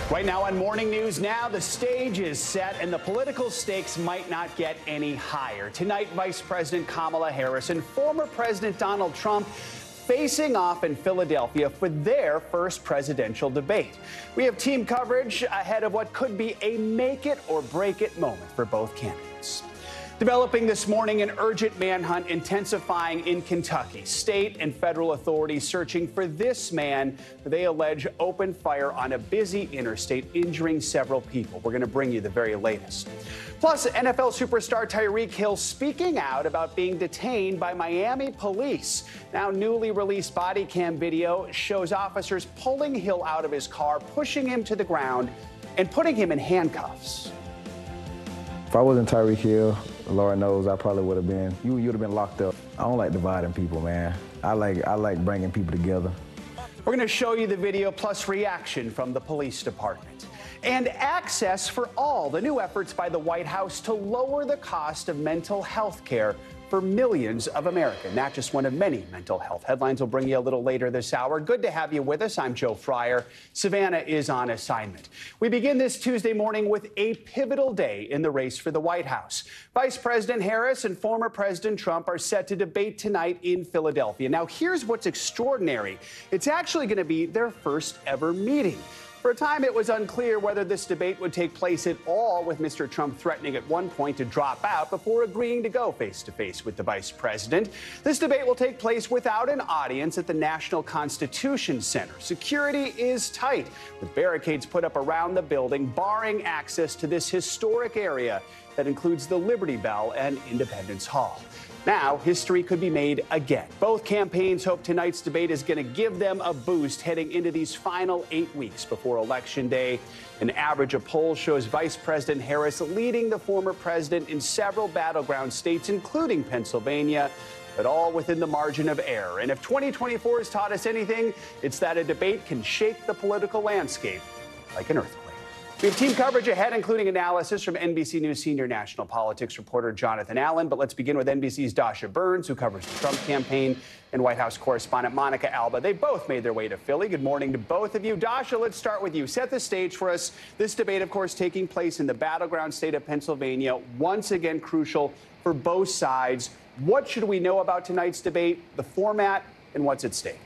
Right now on Morning News Now, the stage is set and the political stakes might not get any higher. Tonight, Vice President Kamala Harris and former President Donald Trump facing off in Philadelphia for their first presidential debate. We have team coverage ahead of what could be a make-it-or-break-it moment for both candidates. Developing this morning, an urgent manhunt intensifying in Kentucky. State and federal authorities searching for this man who they allege opened fire on a busy interstate, injuring several people. We're going to bring you the very latest. Plus, NFL superstar Tyreek Hill speaking out about being detained by Miami police. Now, newly released body cam video shows officers pulling Hill out of his car, pushing him to the ground, and putting him in handcuffs. If I wasn't Tyreek Hill, Lord knows I probably would have been. You'd have been locked up. I don't like dividing people, man. I like bringing people together. We're going to show you the video plus reaction from the police department. And access for all, the new efforts by the White House to lower the cost of mental health care for millions of Americans. Not just one of many mental health headlines will bring you a little later this hour. Good to have you with us. I'm Joe Fryer. Savannah is on assignment. We begin this Tuesday morning with a pivotal day in the race for the White House. Vice President Harris and former President Trump are set to debate tonight in Philadelphia. Now, here's what's extraordinary. It's actually going to be their first ever meeting. For a time, it was unclear whether this debate would take place at all, with Mr. Trump threatening at one point to drop out before agreeing to go face-to-face with the vice president. This debate will take place without an audience at the National Constitution Center. Security is tight, with barricades put up around the building, barring access to this historic area that includes the Liberty Bell and Independence Hall. Now, history could be made again. Both campaigns hope tonight's debate is going to give them a boost heading into these final 8 weeks before Election Day. An average of polls shows Vice President Harris leading the former president in several battleground states, including Pennsylvania, but all within the margin of error. And if 2024 has taught us anything, it's that a debate can shake the political landscape like an earthquake. We have team coverage ahead, including analysis from NBC News senior national politics reporter Jonathan Allen. But let's begin with NBC's Dasha Burns, who covers the Trump campaign, and White House correspondent Monica Alba. They both made their way to Philly. Good morning to both of you. Dasha, let's start with you. Set the stage for us. This debate, of course, taking place in the battleground state of Pennsylvania. Once again, crucial for both sides. What should we know about tonight's debate, the format, and what's at stake?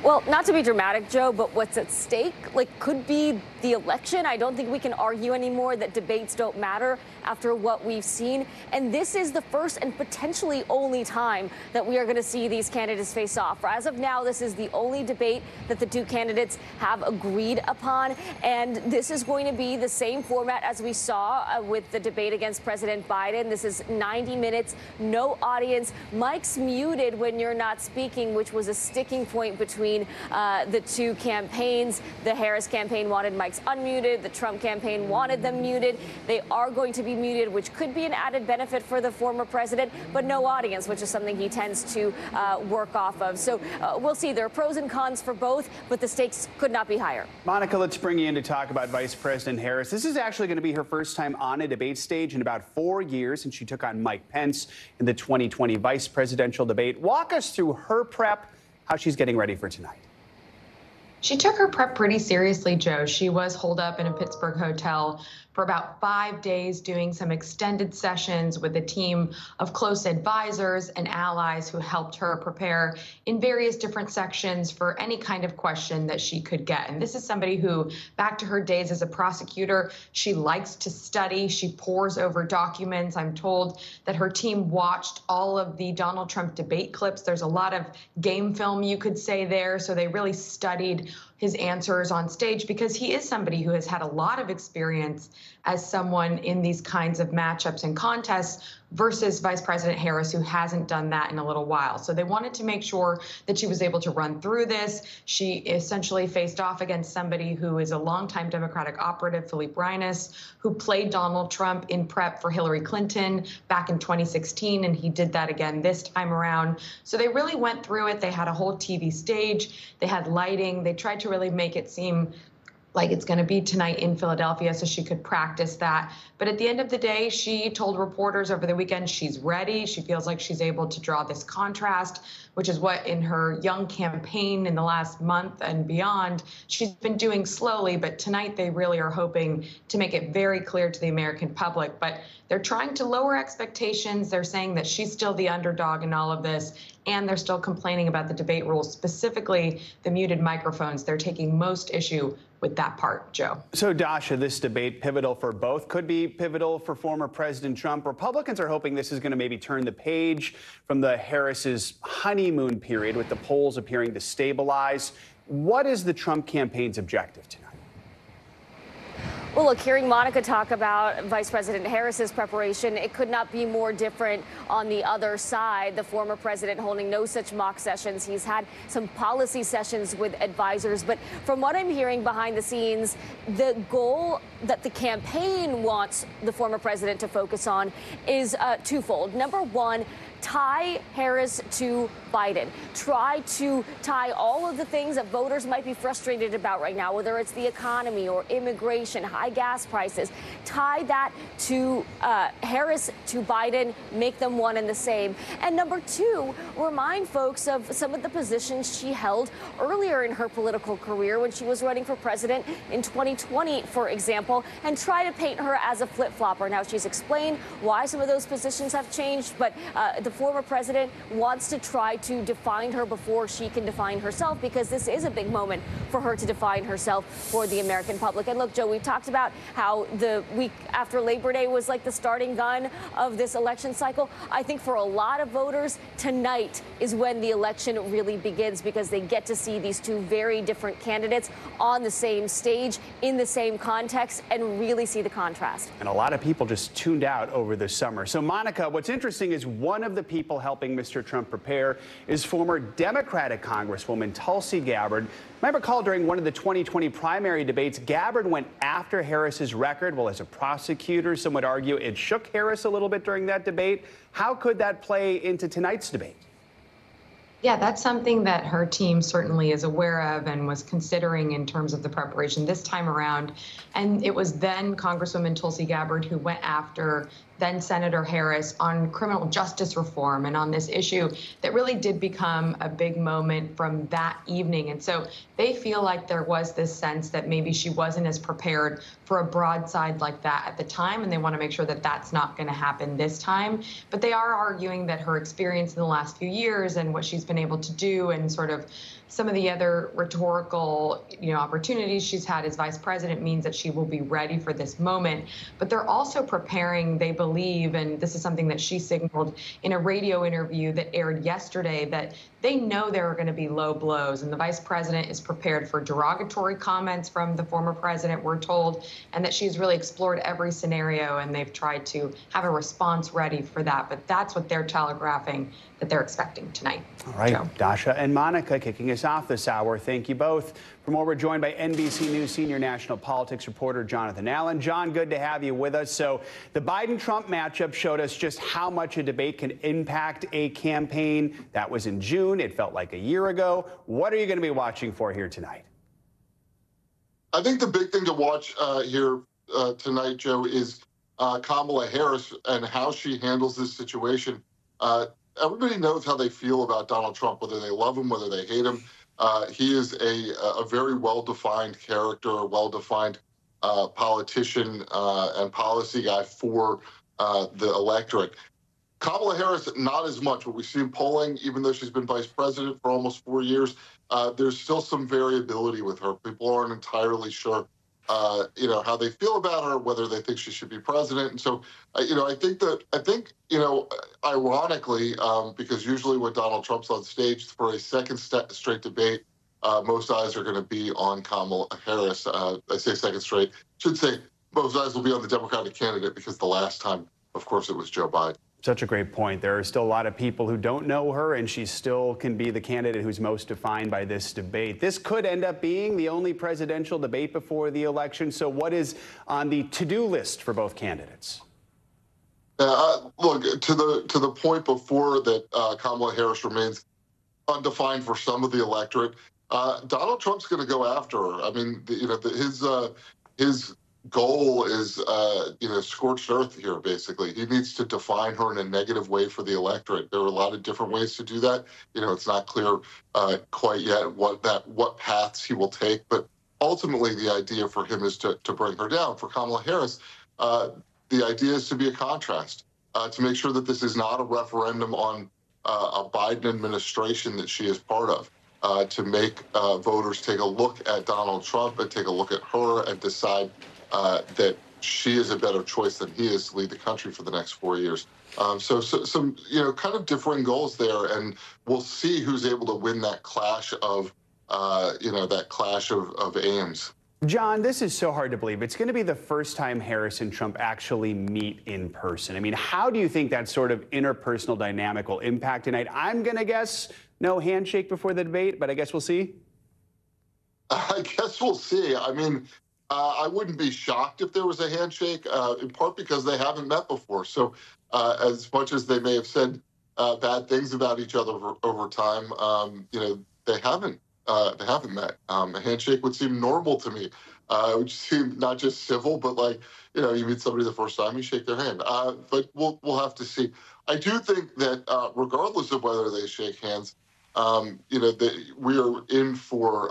Well, not to be dramatic, Joe, but what's at stake, could be the election. I don't think we can argue anymore that debates don't matter after what we've seen. And this is the first and potentially only time that we are going to see these candidates face off. As of now, this is the only debate that the two candidates have agreed upon. And this is going to be the same format as we saw with the debate against President Biden. This is 90 minutes, no audience, mics muted when you're not speaking, which was a sticking point between the two campaigns. The Harris campaign wanted mics unmuted. The Trump campaign wanted them muted. They are going to be muted, which could be an added benefit for the former president, but no audience, which is something he tends to work off of. So we'll see. There are pros and cons for both, but the stakes could not be higher. Monica, let's bring you in to talk about Vice President Harris. This is actually going to be her first time on a debate stage in about 4 years since she took on Mike Pence in the 2020 vice presidential debate. Walk us through her prep, how she's getting ready for tonight. She took her prep pretty seriously, Joe. She was holed up in a Pittsburgh hotel for about 5 days, doing some extended sessions with a team of close advisors and allies who helped her prepare in various different sections for any kind of question that she could get. And this is somebody who, back to her days as a prosecutor, she likes to study. She pores over documents. I'm told that her team watched all of the Donald Trump debate clips. There's a lot of game film, you could say, there. So they really studied his answers on stage, because he is somebody who has had a lot of experience as someone in these kinds of matchups and contests versus Vice President Harris, who hasn't done that in a little while. So they wanted to make sure that she was able to run through this. She essentially faced off against somebody who is a longtime Democratic operative, Philippe Reines, who played Donald Trump in prep for Hillary Clinton back in 2016, and he did that again this time around. So they really went through it. They had a whole TV stage. They had lighting. They tried to really make it seem like it's going to be tonight in Philadelphia so she could practice that. But at the end of the day, she told reporters over the weekend she's ready. She feels like she's able to draw this contrast, which is what in her young campaign in the last month and beyond, she's been doing slowly. But tonight they really are hoping to make it very clear to the American public. But they're trying to lower expectations. They're saying that she's still the underdog in all of this. And they're still complaining about the debate rules, specifically the muted microphones. They're taking most issue with that part, Joe. So, Dasha, this debate pivotal for both, could be pivotal for former President Trump. Republicans are hoping this is going to maybe turn the page from the Harris's honeymoon period, with the polls appearing to stabilize. What is the Trump campaign's objective tonight? Well, look, hearing Monica talk about Vice President Harris's preparation, it could not be more different on the other side. The former president holding no such mock sessions. He's had some policy sessions with advisors. But from what I'm hearing behind the scenes, the goal that the campaign wants the former president to focus on is twofold. Number one, tie Harris to Biden. Try to tie all of the things that voters might be frustrated about right now, whether it's the economy or immigration, high gas prices. Tie that to Harris to Biden, make them one and the same. And number two, remind folks of some of the positions she held earlier in her political career when she was running for president in 2020, for example, and try to paint her as a flip-flopper. Now, she's explained why some of those positions have changed, but the former president wants to try to define her before she can define herself, because this is a big moment for her to define herself for the American public. And look, Joe, we've talked about how the week after Labor Day was like the starting gun of this election cycle. I think for a lot of voters, tonight is when the election really begins, because they get to see these two very different candidates on the same stage, in the same context, and really see the contrast. And a lot of people just tuned out over the summer. So, Monica, what's interesting is one of the people helping Mr. Trump prepare is former Democratic Congresswoman Tulsi Gabbard. You might recall during one of the 2020 primary debates, Gabbard went after Harris's record. Well, as a prosecutor, some would argue it shook Harris a little bit during that debate. How could that play into tonight's debate? Yeah, that's something that her team certainly is aware of and was considering in terms of the preparation this time around. And it was then Congresswoman Tulsi Gabbard who went after then Senator Harris on criminal justice reform and on this issue that really did become a big moment from that evening. And so they feel like there was this sense that maybe she wasn't as prepared for a broadside like that at the time, and they want to make sure that that's not going to happen this time. But they are arguing that her experience in the last few years and what she's been able to do and sort of some of the other rhetorical, opportunities she's had as vice president means that she will be ready for this moment. But they're also preparing, they believe, and this is something that she signaled in a radio interview that aired yesterday, that they know there are going to be low blows, and the vice president is prepared for derogatory comments from the former president, we're told, and that she's really explored every scenario, and they've tried to have a response ready for that. But that's what they're telegraphing that they're expecting tonight. All right, Joe. Dasha and Monica kicking us off this hour. Thank you both. For more, we're joined by NBC News senior national politics reporter Jonathan Allen. John, good to have you with us. So the Biden-Trump matchup showed us just how much a debate can impact a campaign. That was in June. It felt like a year ago. What are you going to be watching for here tonight? I think the big thing to watch here tonight, Joe, is Kamala Harris and how she handles this situation. Everybody knows how they feel about Donald Trump, whether they love him, whether they hate him. He is a very well-defined character, a well-defined politician and policy guy for the electorate. Kamala Harris, not as much. What we see in polling, even though she's been vice president for almost 4 years, there's still some variability with her. People aren't entirely sure, how they feel about her, whether they think she should be president. And so, I think, ironically, because usually when Donald Trump's on stage for a second straight debate, most eyes are going to be on Kamala Harris. I say second straight. Should say most eyes will be on the Democratic candidate, because the last time, of course, it was Joe Biden. Such a great point. There are still a lot of people who don't know her, and she still can be the candidate who's most defined by this debate. This could end up being the only presidential debate before the election. So what is on the to-do list for both candidates? Look, to the point before that, Kamala Harris remains undefined for some of the electorate. Donald Trump's going to go after her. I mean, his goal is, scorched earth here, basically. He needs to define her in a negative way for the electorate. There are a lot of different ways to do that. It's not clear quite yet what paths he will take, but ultimately the idea for him is to bring her down. For Kamala Harris, the idea is to be a contrast, to make sure that this is not a referendum on a Biden administration that she is part of, to make voters take a look at Donald Trump and take a look at her and decide that she is a better choice than he is to lead the country for the next 4 years. So some, kind of differing goals there, and we'll see who's able to win that clash of, aims. John, this is so hard to believe. It's going to be the first time Harris and Trump actually meet in person. I mean, how do you think that sort of interpersonal dynamic will impact tonight? I'm going to guess no handshake before the debate, but I guess we'll see. I guess we'll see. I mean, I wouldn't be shocked if there was a handshake, in part because they haven't met before. So as much as they may have said bad things about each other over time, they haven't met. A handshake would seem normal to me. It would seem not just civil, but like, you meet somebody the first time, you shake their hand. But we'll have to see. I do think that regardless of whether they shake hands, we are in for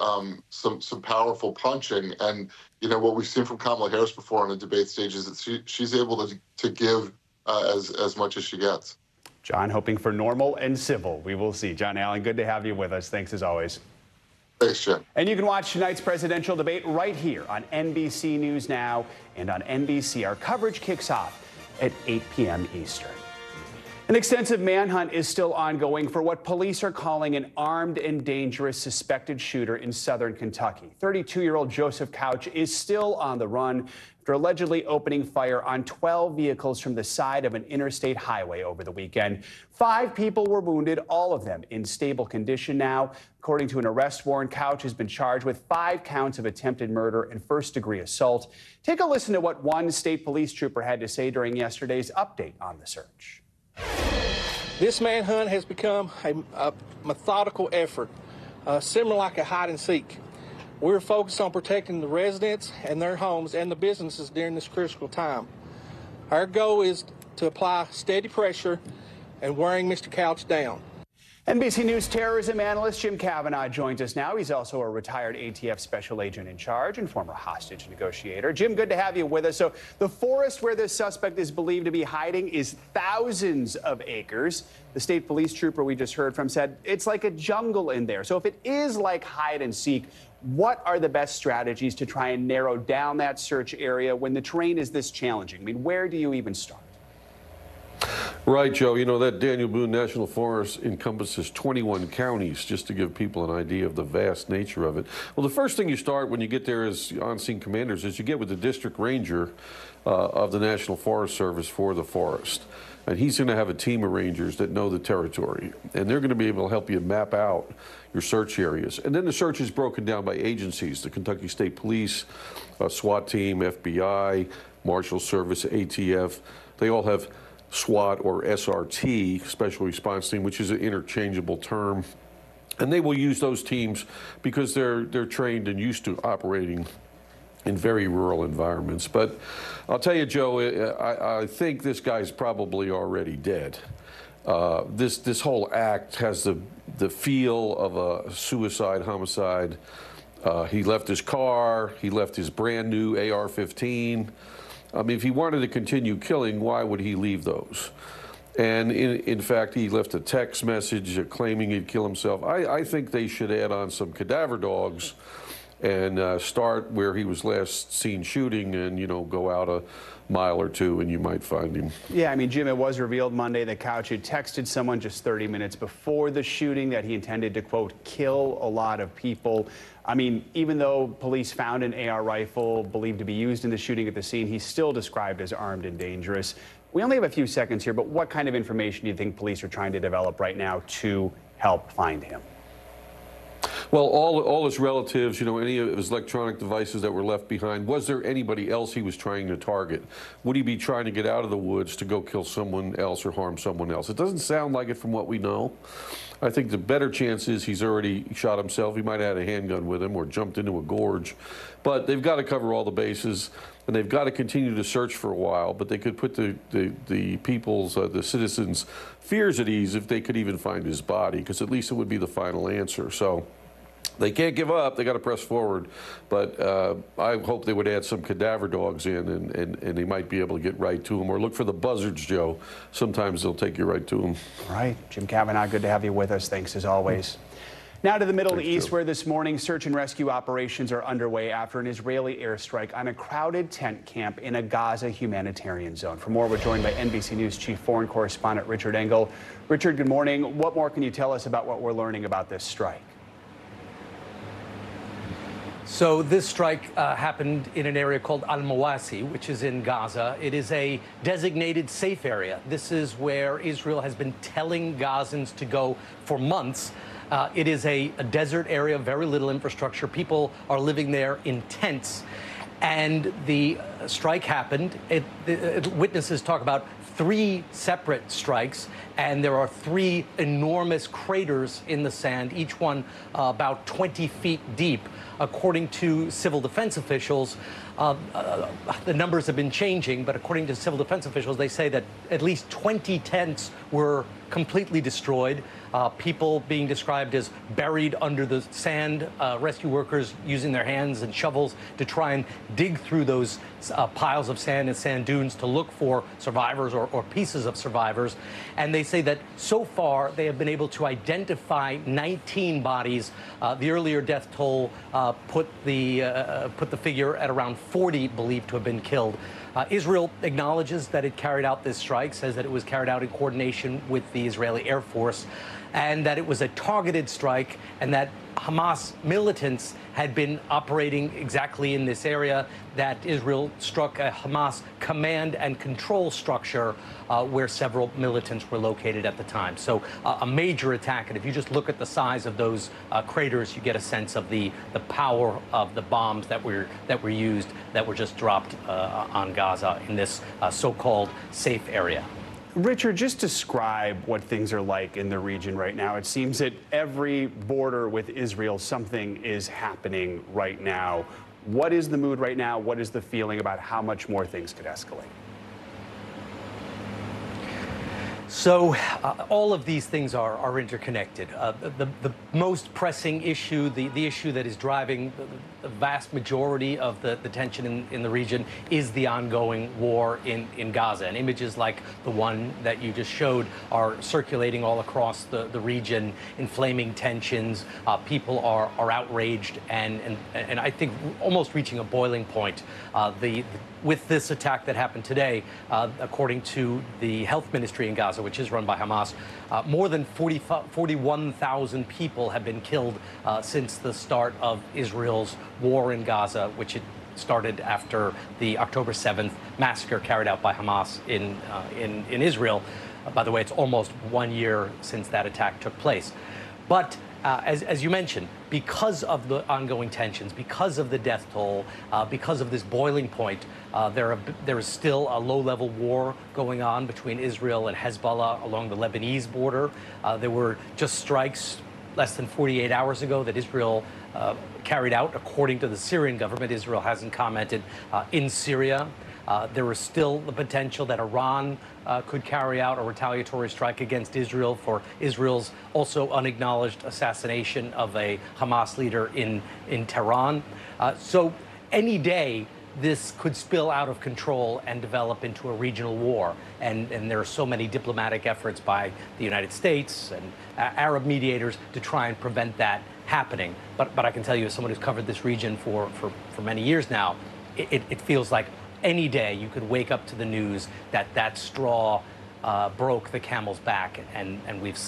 some powerful punching. And, what we've seen from Kamala Harris before on the debate stage is that she's able to give as much as she gets. John, hoping for normal and civil. We will see. John Allen, good to have you with us. Thanks as always. Thanks, Jim. And you can watch tonight's presidential debate right here on NBC News Now and on NBC. Our coverage kicks off at 8 p.m. Eastern. An extensive manhunt is still ongoing for what police are calling an armed and dangerous suspected shooter in southern Kentucky. 32-year-old Joseph Couch is still on the run after allegedly opening fire on 12 vehicles from the side of an interstate highway over the weekend. 5 people were wounded, all of them in stable condition now. According to an arrest warrant, Couch has been charged with 5 counts of attempted murder and first-degree assault. Take a listen to what one state police trooper had to say during yesterday's update on the search. This manhunt has become a methodical effort, similar like a hide and seek. We're focused on protecting the residents and their homes and the businesses during this critical time. Our goal is to apply steady pressure and wearing Mr. Couch down. NBC News terrorism analyst Jim Cavanaugh joins us now. He's also a retired ATF special agent in charge and former hostage negotiator. Jim, good to have you with us. So the forest where this suspect is believed to be hiding is thousands of acres. The state police trooper we just heard from said it's like a jungle in there. So if it is like hide and seek, what are the best strategies to try and narrow down that search area when the terrain is this challenging? I mean, where do you even start? Right, Joe. That Daniel Boone National Forest encompasses 21 counties, just to give people an idea of the vast nature of it. Well, the first thing you start when you get there as on-scene commanders is you get with the district ranger of the National Forest Service for the forest. And he's going to have a team of rangers that know the territory. And they're going to be able to help you map out your search areas. And then the search is broken down by agencies, the Kentucky State Police, SWAT team, FBI, Marshal Service, ATF. They all have SWAT or SRT, Special Response Team, which is an interchangeable term. And they will use those teams because they're trained and used to operating in very rural environments. But I'll tell you, Joe, I think this guy's probably already dead. This whole act has the feel of a suicide, homicide. He left his car. He left his brand new AR-15. I mean, if he wanted to continue killing, why would he leave those? And in fact, he left a text message claiming he'd kill himself. I think they should add on some cadaver dogs and start where he was last seen shooting and, go out a mile or two and you might find him. Yeah, I mean, Jim, it was revealed Monday that Couch had texted someone just 30 minutes before the shooting that he intended to, quote, kill a lot of people. I mean, even though police found an AR rifle believed to be used in the shooting at the scene, he's still described as armed and dangerous. We only have a few seconds here, but what kind of information do you think police are trying to develop right now to help find him? Well, all his relatives, you know, any of his electronic devices that were left behind, was there anybody else he was trying to target? Would he be trying to get out of the woods to go kill someone else or harm someone else? It doesn't sound like it from what we know. I think the better chance is he's already shot himself. He might have had a handgun with him or jumped into a gorge. But they've got to cover all the bases, and they've got to continue to search for a while. But they could put the people's, the citizens' fears at ease if they could even find his body, because at least it would be the final answer. So they can't give up. They got to press forward. But I hope they would add some cadaver dogs in, and they might be able to get right to him. Or look for the buzzards, Joe. Sometimes they'll take you right to him. All right. Jim Cavanaugh, good to have you with us. Thanks as always. Now to the Middle East, where this morning search and rescue operations are underway after an Israeli airstrike on a crowded tent camp in a Gaza humanitarian zone. For more, we're joined by NBC News chief foreign correspondent Richard Engel. Richard, good morning. What more can you tell us about what we're learning about this strike? So this strike happened in an area called Al-Mawasi, which is in Gaza. It is a designated safe area. This is where Israel has been telling Gazans to go for months. It is a desert area, very little infrastructure. People are living there in tents. And the strike happened. Witnesses talk about 3 separate strikes, and there are 3 enormous craters in the sand, each one about 20 feet deep. According to civil defense officials, the numbers have been changing, but according to civil defense officials, they say that at least 20 tents were completely destroyed. People being described as buried under the sand, rescue workers using their hands and shovels to try and dig through those piles of sand and sand dunes to look for survivors or pieces of survivors. And they say that so far they have been able to identify 19 bodies. The earlier death toll put the figure at around 40 believed to have been killed. Israel acknowledges that it carried out this strike, says that it was carried out in coordination with the Israeli Air Force, and that it was a targeted strike, and that Hamas militants had been operating exactly in this area, that Israel struck a Hamas command and control structure where several militants were located at the time. So a major attack, and if you just look at the size of those craters, you get a sense of the power of the bombs that were used, that were just dropped on Gaza in this so-called safe area. Richard, just describe what things are like in the region right now. It seems that every border with Israel, something is happening right now. What is the mood right now? What is the feeling about how much more things could escalate? So all of these things are interconnected. The most pressing issue, the issue that is driving the vast majority of the tension in the region is the ongoing war in Gaza. And images like the one that you just showed are circulating all across the region, inflaming tensions. People are outraged and I think almost reaching a boiling point. With this attack that happened today, according to the health ministry in Gaza, which is run by Hamas, more than 41,000 people have been killed since the start of Israel's war in Gaza, which it started after the October 7th massacre carried out by Hamas in Israel. By the way, it's almost 1 year since that attack took place. But as you mentioned, because of the ongoing tensions, because of the death toll, because of this boiling point, there is still a low-level war going on between Israel and Hezbollah along the Lebanese border. There were just strikes less than 48 hours ago that Israel carried out. According to the Syrian government, Israel hasn't commented in Syria. There is still the potential that Iran could carry out a retaliatory strike against Israel for Israel's also unacknowledged assassination of a Hamas leader in Tehran. So any day, this could spill out of control and develop into a regional war. And there are so many diplomatic efforts by the United States and Arab mediators to try and prevent that happening. But I can tell you, as someone who's covered this region for many years now, it feels like any day you could wake up to the news that straw broke the camel's back and we've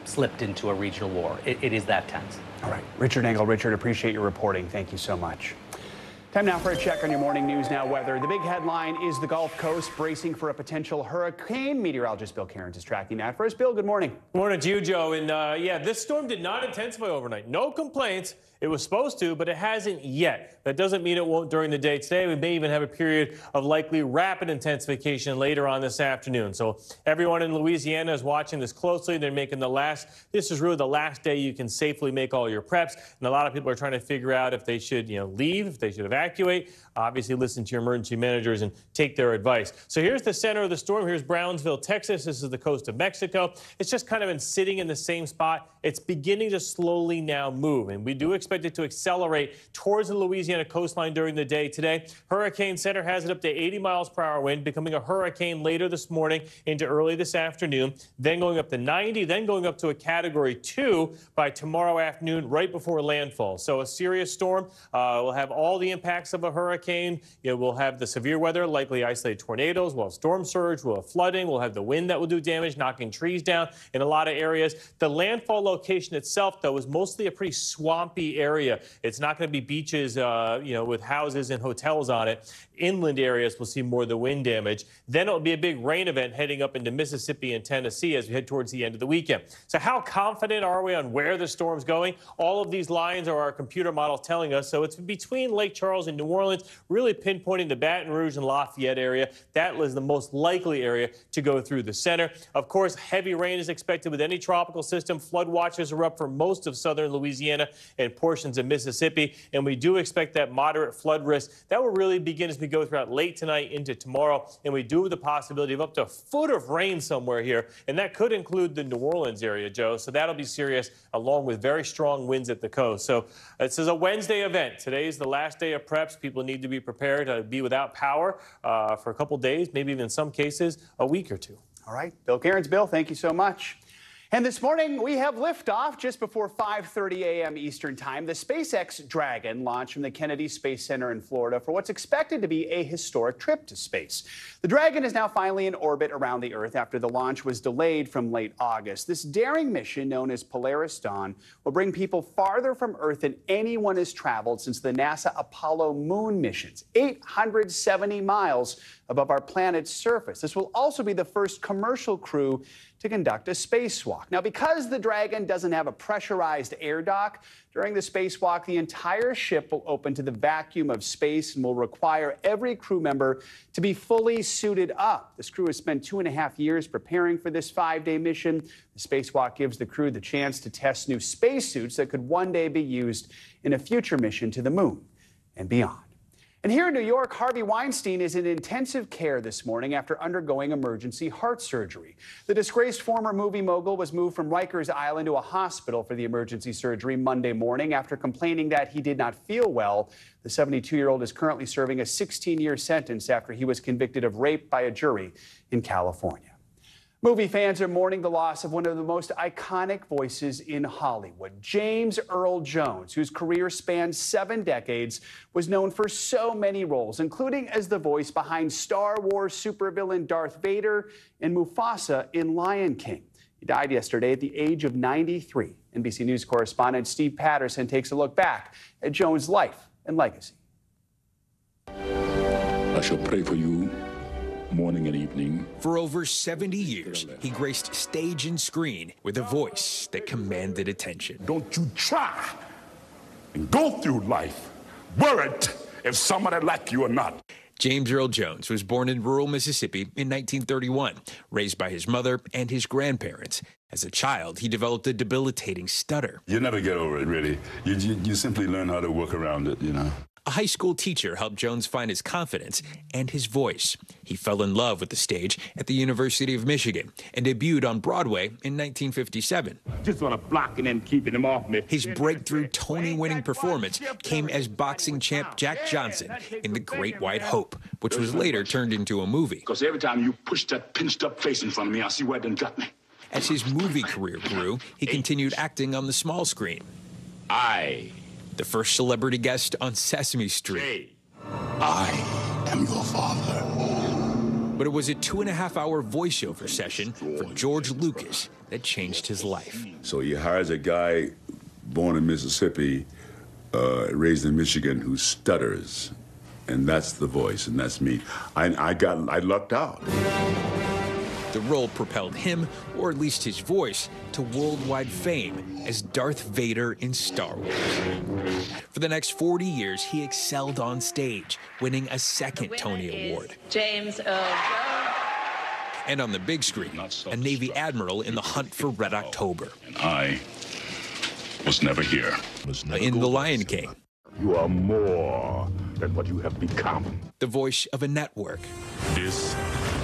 slipped into a regional war. It is that tense. All right. Richard Engel. Richard, appreciate your reporting. Thank you so much. Time now for a check on your morning news now weather. The big headline is the Gulf Coast bracing for a potential hurricane. Meteorologist Bill Cairns is tracking that for us. Bill, good morning. Good morning to you, Joe. And yeah, this storm did not intensify overnight. No complaints. It was supposed to, but it hasn't yet. That doesn't mean it won't during the day today. We may even have a period of likely rapid intensification later on this afternoon. So everyone in Louisiana is watching this closely. They're making this is really the last day you can safely make all your preps. And a lot of people are trying to figure out if they should, leave, if they should evacuate. Obviously, listen to your emergency managers and take their advice. So here's the center of the storm. Here's Brownsville, Texas. This is the coast of Mexico. It's just kind of been sitting in the same spot. It's beginning to slowly now move, and we do expect it to accelerate towards the Louisiana coastline during the day today. Hurricane Center has it up to 80 miles per hour wind, becoming a hurricane later this morning into early this afternoon, then going up to 90, then going up to a Category 2 by tomorrow afternoon, right before landfall. So a serious storm. We'll have all the impacts of a hurricane. We'll have the severe weather, likely isolated tornadoes. We'll have storm surge. We'll have flooding. We'll have the wind that will do damage, knocking trees down in a lot of areas. The landfall location itself, though, is mostly a pretty swampy area. It's not going to be beaches, with houses and hotels on it. Inland areas will see more of the wind damage. Then it'll be a big rain event heading up into Mississippi and Tennessee as we head towards the end of the weekend. So how confident are we on where the storm's going? All of these lines are our computer model telling us. So it's between Lake Charles and New Orleans, really pinpointing the Baton Rouge and Lafayette area. That was the most likely area to go through the center. Of course, heavy rain is expected with any tropical system. Flood watches are up for most of southern Louisiana and portions of Mississippi. And we do expect that moderate flood risk. That will really begin as we go throughout late tonight into tomorrow. And we do have the possibility of up to a foot of rain somewhere here. And that could include the New Orleans area, Joe. So that'll be serious, along with very strong winds at the coast. So this is a Wednesday event. Today is the last day of preps. People need to be prepared to be without power for a couple days, maybe even in some cases a week or two. All right. Bill Cairns. Bill, thank you so much. And this morning, we have liftoff just before 5:30 a.m. Eastern Time. The SpaceX Dragon launched from the Kennedy Space Center in Florida for what's expected to be a historic trip to space. The Dragon is now finally in orbit around the Earth after the launch was delayed from late August. This daring mission, known as Polaris Dawn, will bring people farther from Earth than anyone has traveled since the NASA Apollo moon missions, 870 miles above our planet's surface. This will also be the first commercial crew to conduct a spacewalk. Now, because the Dragon doesn't have a pressurized air dock, during the spacewalk, the entire ship will open to the vacuum of space and will require every crew member to be fully suited up. This crew has spent 2.5 years preparing for this 5-day mission. The spacewalk gives the crew the chance to test new spacesuits that could one day be used in a future mission to the moon and beyond. And here in New York, Harvey Weinstein is in intensive care this morning after undergoing emergency heart surgery. The disgraced former movie mogul was moved from Rikers Island to a hospital for the emergency surgery Monday morning after complaining that he did not feel well. The 72-year-old is currently serving a 16-year sentence after he was convicted of rape by a jury in California. Movie fans are mourning the loss of one of the most iconic voices in Hollywood. James Earl Jones, whose career spanned 7 decades, was known for so many roles, including as the voice behind Star Wars supervillain Darth Vader and Mufasa in Lion King. He died yesterday at the age of 93. NBC News correspondent Steve Patterson takes a look back at Jones' life and legacy. I shall pray for you morning and evening. For over 70 years, he graced stage and screen with a voice that commanded attention. Don't you try and go through life worried if somebody like you or not. James Earl Jones was born in rural Mississippi in 1931, raised by his mother and his grandparents. As a child, he developed a debilitating stutter. You never get over it, really. You simply learn how to work around it, A high school teacher helped Jones find his confidence and his voice. He fell in love with the stage at the University of Michigan and debuted on Broadway in 1957. Just want to block and then keeping him off me. His breakthrough Tony-winning performance came as boxing champ Jack Johnson in The Great White Hope, which was later turned into a movie. Because every time you push that pinched-up face in front of me, I see where it done got me. As his movie career grew, he continued acting on the small screen. The first celebrity guest on Sesame Street. I am your father. But it was a 2.5-hour voiceover session for George Lucas that changed his life. So he hires a guy born in Mississippi, raised in Michigan, who stutters. And that's the voice, and that's me. I lucked out. The role propelled him, or at least his voice, to worldwide fame as Darth Vader in Star Wars. For the next 40 years, he excelled on stage, winning a second Tony Award. James Earl. And on the big screen, a Navy admiral in The Hunt for Red October. And I was never here. In The Lion King. You are more than what you have become. The voice of a network. This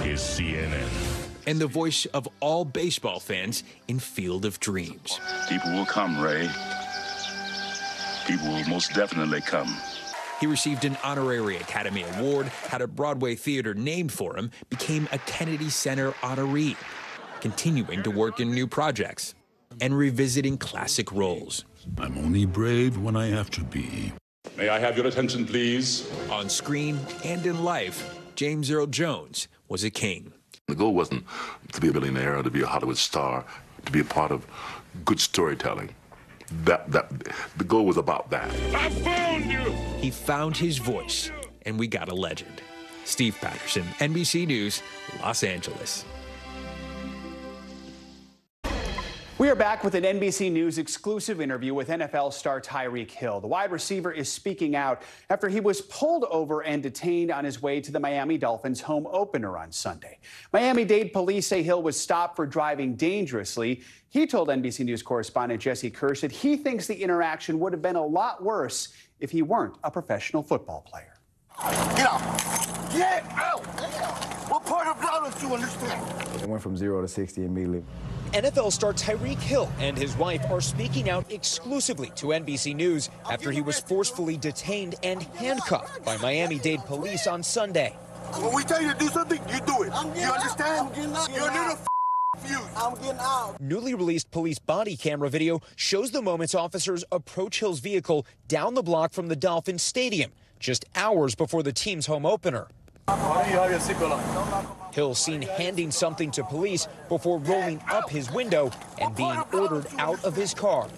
is CNN. And the voice of all baseball fans in Field of Dreams. People will come, Ray. People will most definitely come. He received an honorary Academy Award, had a Broadway theater named for him, became a Kennedy Center honoree, continuing to work in new projects, and revisiting classic roles. I'm only brave when I have to be. May I have your attention, please? On screen and in life, James Earl Jones was a king. The goal wasn't to be a billionaire or to be a Hollywood star, to be a part of good storytelling. The goal was about that. I found you! He found his voice, and we got a legend. Steve Patterson, NBC News, Los Angeles. We are back with an NBC News exclusive interview with NFL star Tyreek Hill. The wide receiver is speaking out after he was pulled over and detained on his way to the Miami Dolphins home opener on Sunday. Miami-Dade police say Hill was stopped for driving dangerously. He told NBC News correspondent Jesse Kirsch that he thinks the interaction would have been a lot worse if he weren't a professional football player. Get out! Get out! What part of violence do you understand? It went from 0 to 60 immediately. NFL star Tyreek Hill and his wife are speaking out exclusively to NBC News after he was forcefully detained and handcuffed by Miami-Dade police on Sunday. When we tell you to do something, you do it. You understand? You're a little confused. I'm getting out. Newly released police body camera video shows the moments officers approach Hill's vehicle down the block from the Dolphins stadium, just hours before the team's home opener. Why don't you have your seatbelt on? Hill seen handing something to police before rolling up his window and being ordered out of his car.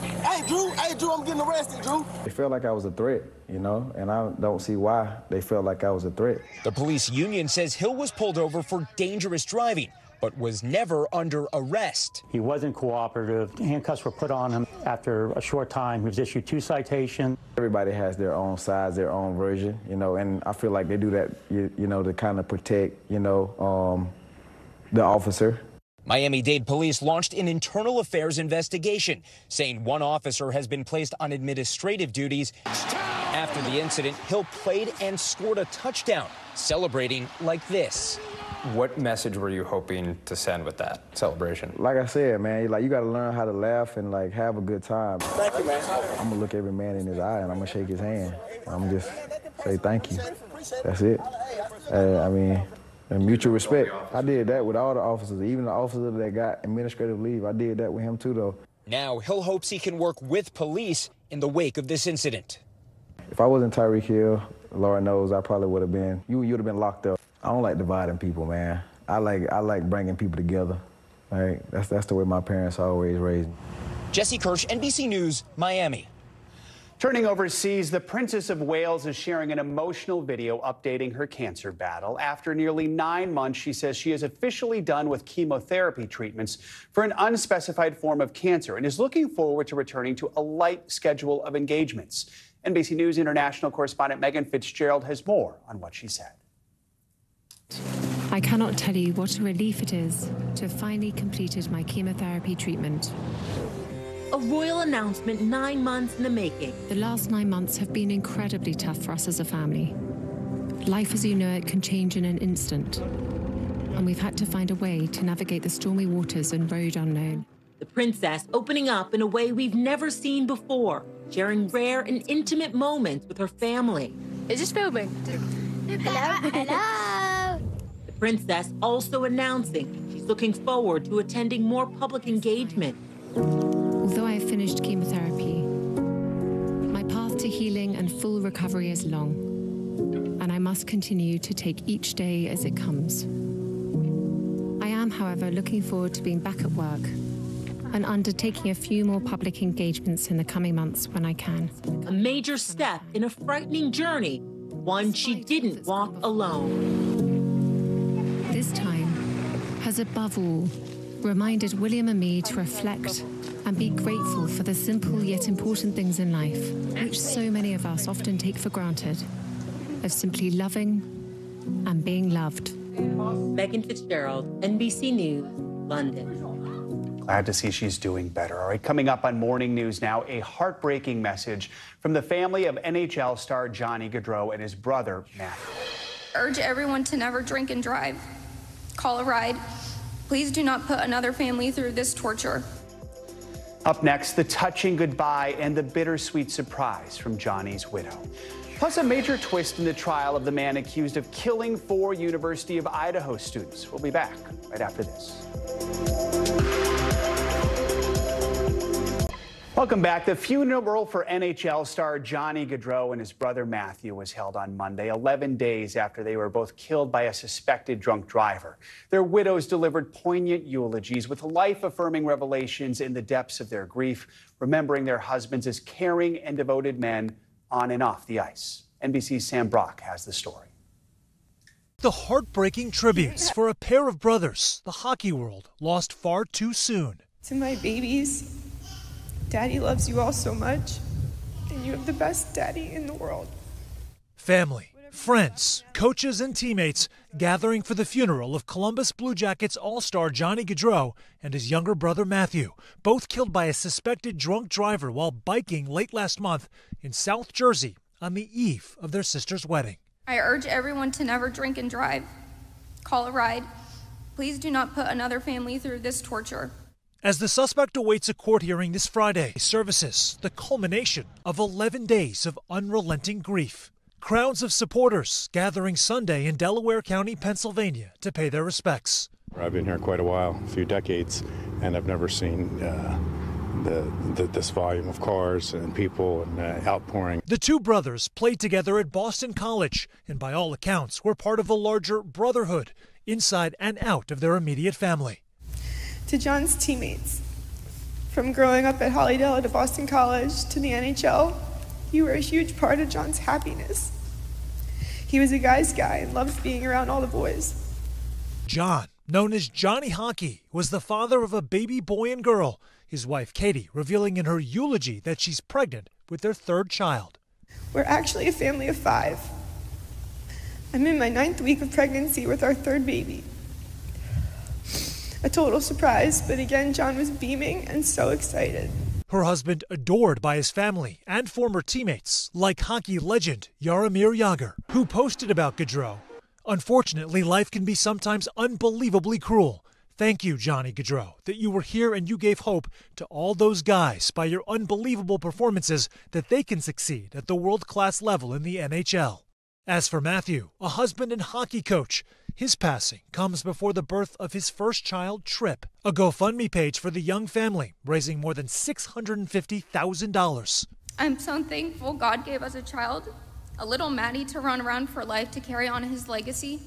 Hey, Drew, I'm getting arrested, Drew. They felt like I was a threat, you know, and I don't see why they felt like I was a threat. The police union says Hill was pulled over for dangerous driving, but was never under arrest. He wasn't cooperative. Handcuffs were put on him. After a short time, he was issued 2 citations. Everybody has their own sides, their own version, you know, and I feel like they do that, you know, to kind of protect, you know, the officer. Miami-Dade police launched an internal affairs investigation, saying one officer has been placed on administrative duties. After the incident, Hill played and scored a touchdown, celebrating like this. What message were you hoping to send with that celebration? Like I said, man, like you got to learn how to laugh and like have a good time. Thank you, man. I'm gonna look every man in his eye and I'm gonna shake his hand. I'm just say thank you. That's it. I mean, and mutual respect. I did that with all the officers, even the officer that got administrative leave. I did that with him too, though. Now Hill hopes he can work with police in the wake of this incident. If I wasn't Tyreek Hill, Lord knows I probably would have been. You'd have been locked up. I don't like dividing people, man. I like bringing people together. Right? That's the way my parents always raised me. Jesse Kirsch, NBC News, Miami. Turning overseas, the Princess of Wales is sharing an emotional video updating her cancer battle. After nearly 9 months, she says she is officially done with chemotherapy treatments for an unspecified form of cancer and is looking forward to returning to a light schedule of engagements. NBC News international correspondent Megan Fitzgerald has more on what she said. I cannot tell you what a relief it is to have finally completed my chemotherapy treatment. A royal announcement 9 months in the making. The last 9 months have been incredibly tough for us as a family. Life as you know it can change in an instant. And we've had to find a way to navigate the stormy waters and road unknown. The princess opening up in a way we've never seen before, sharing rare and intimate moments with her family. Is this filming? Hello? Hello? The princess also announcing she's looking forward to attending more public engagement. Although I have finished chemotherapy, my path to healing and full recovery is long, and I must continue to take each day as it comes. I am, however, looking forward to being back at work and undertaking a few more public engagements in the coming months when I can. A major step in a frightening journey one she didn't walk alone. This time has above all reminded William and me to reflect and be grateful for the simple yet important things in life, which so many of us often take for granted, of simply loving and being loved. Megan Fitzgerald, NBC News, London. Glad to see she's doing better. All right, coming up on Morning News now, a heartbreaking message from the family of NHL star Johnny Gaudreau and his brother, Matthew. Urge everyone to never drink and drive. Call a ride. Please do not put another family through this torture. Up next, the touching goodbye and the bittersweet surprise from Johnny's widow. Plus, a major twist in the trial of the man accused of killing 4 University of Idaho students. We'll be back right after this. Welcome back. The funeral for NHL star Johnny Gaudreau and his brother Matthew was held on Monday, 11 days after they were both killed by a suspected drunk driver. Their widows delivered poignant eulogies with life-affirming revelations in the depths of their grief, remembering their husbands as caring and devoted men on and off the ice. NBC's Sam Brock has the story. The heartbreaking tributes for a pair of brothers the hockey world lost far too soon. To my babies, Daddy loves you all so much, and you have the best daddy in the world. Family, friends, coaches, and teammates gathering for the funeral of Columbus Blue Jackets all-star Johnny Gaudreau and his younger brother Matthew, both killed by a suspected drunk driver while biking late last month in South Jersey on the eve of their sister's wedding. I urge everyone to never drink and drive. Call a ride. Please do not put another family through this torture. As the suspect awaits a court hearing this Friday, services the culmination of 11 days of unrelenting grief. Crowds of supporters gathering Sunday in Delaware County, Pennsylvania to pay their respects. I've been here quite a while, a few decades, and I've never seen this volume of cars and people and outpouring. The two brothers played together at Boston College and by all accounts were part of a larger brotherhood inside and out of their immediate family. To John's teammates, from growing up at Hollydale to Boston College to the NHL, you were a huge part of John's happiness. He was a guy's guy and loved being around all the boys. John, known as Johnny Hockey, was the father of a baby boy and girl, his wife Katie revealing in her eulogy that she's pregnant with their 3rd child. We're actually a family of 5. I'm in my 9th week of pregnancy with our 3rd baby. A total surprise, but again, John was beaming and so excited. Her husband adored by his family and former teammates, like hockey legend Jaromir Jagr, who posted about Gaudreau. Unfortunately, life can be sometimes unbelievably cruel. Thank you, Johnny Gaudreau, that you were here and you gave hope to all those guys by your unbelievable performances that they can succeed at the world-class level in the NHL. As for Matthew, a husband and hockey coach, his passing comes before the birth of his first child, Trip, a GoFundMe page for the young family, raising more than $650,000. I'm so thankful God gave us a child, a little Maddie to run around for life to carry on his legacy.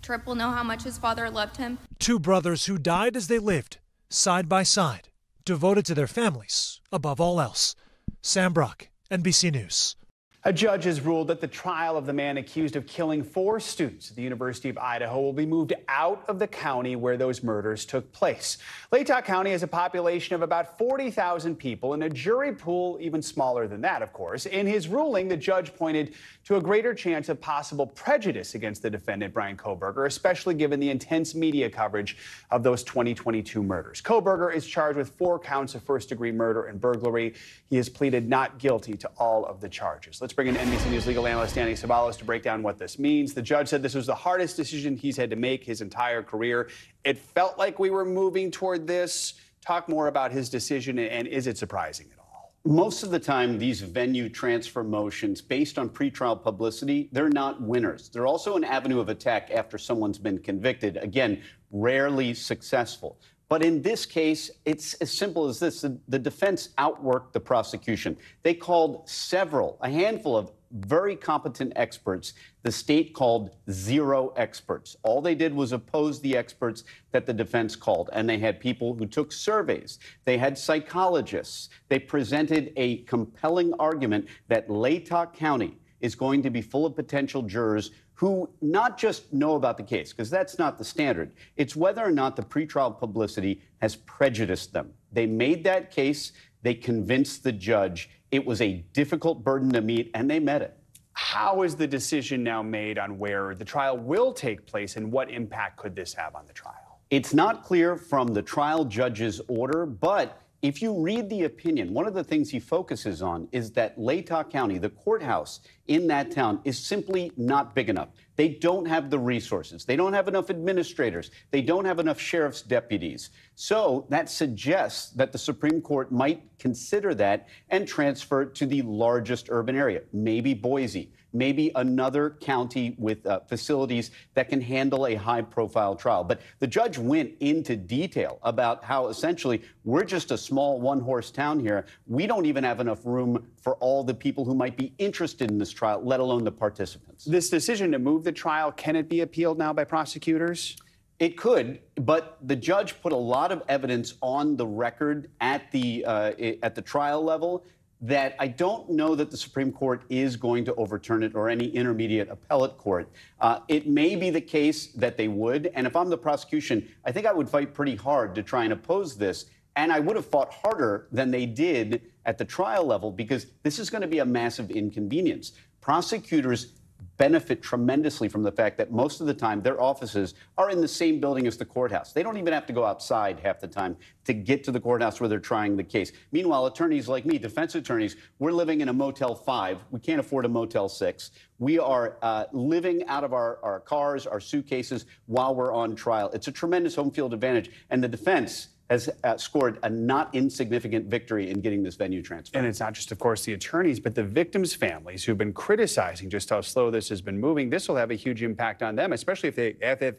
Trip will know how much his father loved him. Two brothers who died as they lived, side by side, devoted to their families above all else. Sam Brock, NBC News. A judge has ruled that the trial of the man accused of killing 4 students at the University of Idaho will be moved out of the county where those murders took place. Latah County has a population of about 40,000 people and a jury pool even smaller than that, of course. In his ruling, the judge pointed to a greater chance of possible prejudice against the defendant, Bryan Kohberger, especially given the intense media coverage of those 2022 murders. Kohberger is charged with 4 counts of first-degree murder and burglary. He has pleaded not guilty to all of the charges. Let's bring in NBC News legal analyst Danny Ceballos to break down what this means. The judge said this was the hardest decision he's had to make his entire career. It felt like we were moving toward this. Talk more about his decision, and is it surprising at all? Most of the time, these venue transfer motions based on pretrial publicity, they're not winners. They're also an avenue of attack after someone's been convicted. Again, rarely successful. But in this case, it's as simple as this. The defense outworked the prosecution. They called a handful of very competent experts. The state called 0 experts. All they did was oppose the experts that the defense called. And they had people who took surveys. They had psychologists. They presented a compelling argument that Latah County is going to be full of potential jurors who not just know about the case, because that's not the standard. It's whether or not the pretrial publicity has prejudiced them. They made that case. They convinced the judge. It was a difficult burden to meet, and they met it. How is the decision now made on where the trial will take place, and what impact could this have on the trial? It's not clear from the trial judge's order, but if you read the opinion, one of the things he focuses on is that Latah County, the courthouse in that town, is simply not big enough. They don't have the resources. They don't have enough administrators. They don't have enough sheriff's deputies. So that suggests that the Supreme Court might consider that and transfer it to the largest urban area, maybe Boise, maybe another county with facilities that can handle a high-profile trial. But the judge went into detail about how essentially we're just a small one-horse town here. We don't even have enough room for all the people who might be interested in this trial, let alone the participants. This decision to move the trial, can it be appealed now by prosecutors? It could, but the judge put a lot of evidence on the record at the trial level that I don't know that the Supreme Court is going to overturn it, or any intermediate appellate court. It may be the case that they would, and if I'm the prosecution, I think I would fight pretty hard to try and oppose this, and I would have fought harder than they did at the trial level, because this is going to be a massive inconvenience. Prosecutors benefit tremendously from the fact that most of the time their offices are in the same building as the courthouse. They don't even have to go outside half the time to get to the courthouse where they're trying the case. Meanwhile, attorneys like me, defense attorneys, we're living in a Motel 5. We can't afford a Motel 6. We are living out of our cars, our suitcases, while we're on trial. It's a tremendous home field advantage. And the defense has scored a not insignificant victory in getting this venue transferred. And it's not just, of course, the attorneys, but the victims' families who've been criticizing just how slow this has been moving. This will have a huge impact on them, especially if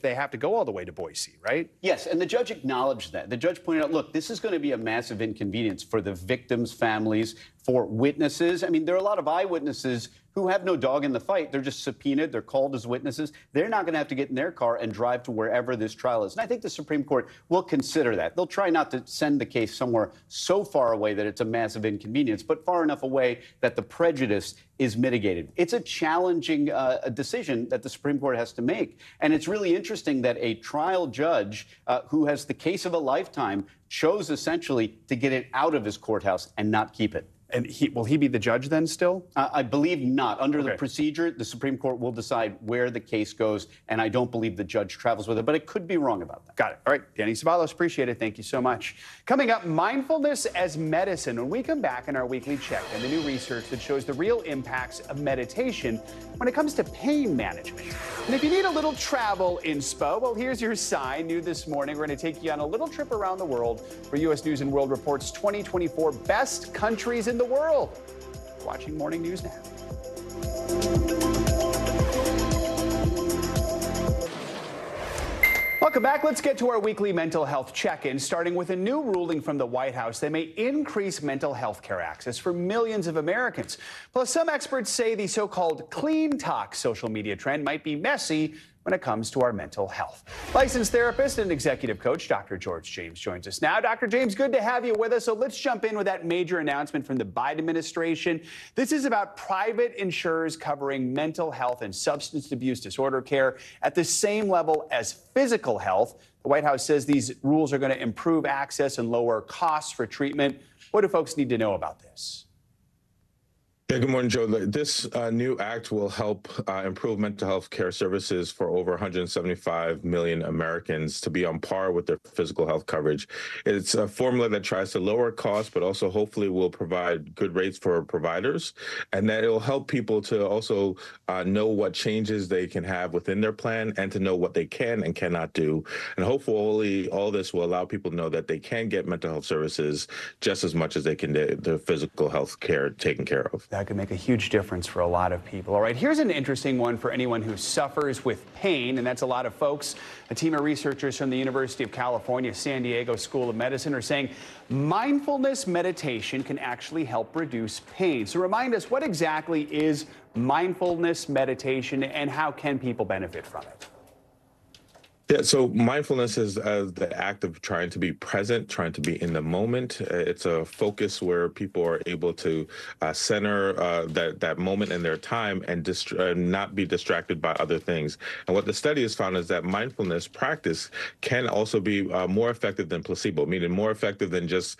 they have to go all the way to Boise, right? Yes, and the judge acknowledged that. The judge pointed out, look, this is going to be a massive inconvenience for the victims' families, for witnesses. I mean, there are a lot of eyewitnesses who have no dog in the fight. They're just subpoenaed. They're called as witnesses. They're not going to have to get in their car and drive to wherever this trial is. And I think the Supreme Court will consider that. They'll try not to send the case somewhere so far away that it's a massive inconvenience, but far enough away that the prejudice is mitigated. It's a challenging decision that the Supreme Court has to make. And it's really interesting that a trial judge who has the case of a lifetime chose essentially to get it out of his courthouse and not keep it. And will he be the judge then still? I believe not. Under the procedure, the Supreme Court will decide where the case goes, and I don't believe the judge travels with it, but it could be wrong about that. Got it. All right, Danny Savalos, appreciate it. Thank you so much. Coming up, mindfulness as medicine. When we come back in our weekly check and the new research that shows the real impacts of meditation when it comes to pain management. And if you need a little travel inspo, well, here's your sign. New this morning, we're going to take you on a little trip around the world for U.S. News and World Report's 2024 Best Countries in the World. Watching Morning News Now. Welcome back. Let's get to our weekly mental health check-in, starting with a new ruling from the White House that may increase mental health care access for millions of Americans. Plus, some experts say the so-called clean talk social media trend might be messy when it comes to our mental health. Licensed therapist and executive coach Dr. George James joins us now. Dr. James, good to have you with us. So let's jump in with that major announcement from the Biden administration. This is about private insurers covering mental health and substance abuse disorder care at the same level as physical health. The White House says these rules are going to improve access and lower costs for treatment. What do folks need to know about this? Yeah, good morning, Joe. This new act will help improve mental health care services for over 175 million Americans to be on par with their physical health coverage. It's a formula that tries to lower costs, but also hopefully will provide good rates for providers, and that it will help people to also know what changes they can have within their plan and to know what they can and cannot do. And hopefully all this will allow people to know that they can get mental health services just as much as they can get their physical health care taken care of. That could make a huge difference for a lot of people. All right, here's an interesting one for anyone who suffers with pain, and that's a lot of folks. A team of researchers from the University of California, San Diego School of Medicine are saying mindfulness meditation can actually help reduce pain. So remind us, what exactly is mindfulness meditation and how can people benefit from it? Yeah, so mindfulness is the act of trying to be present, trying to be in the moment. It's a focus where people are able to center that moment in their time and not be distracted by other things. And what the study has found is that mindfulness practice can also be more effective than placebo, meaning more effective than just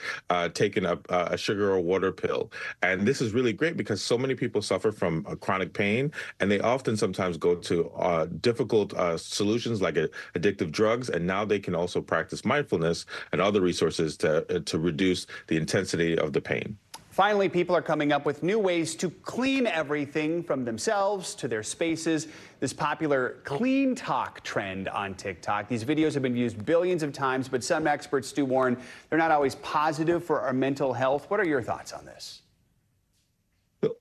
taking a sugar or water pill. And this is really great because so many people suffer from chronic pain, and they often sometimes go to difficult solutions like addictive drugs, and now they can also practice mindfulness and other resources to reduce the intensity of the pain. Finally, people are coming up with new ways to clean everything from themselves to their spaces. This popular clean talk trend on TikTok. These videos have been viewed billions of times, but some experts do warn they're not always positive for our mental health. What are your thoughts on this?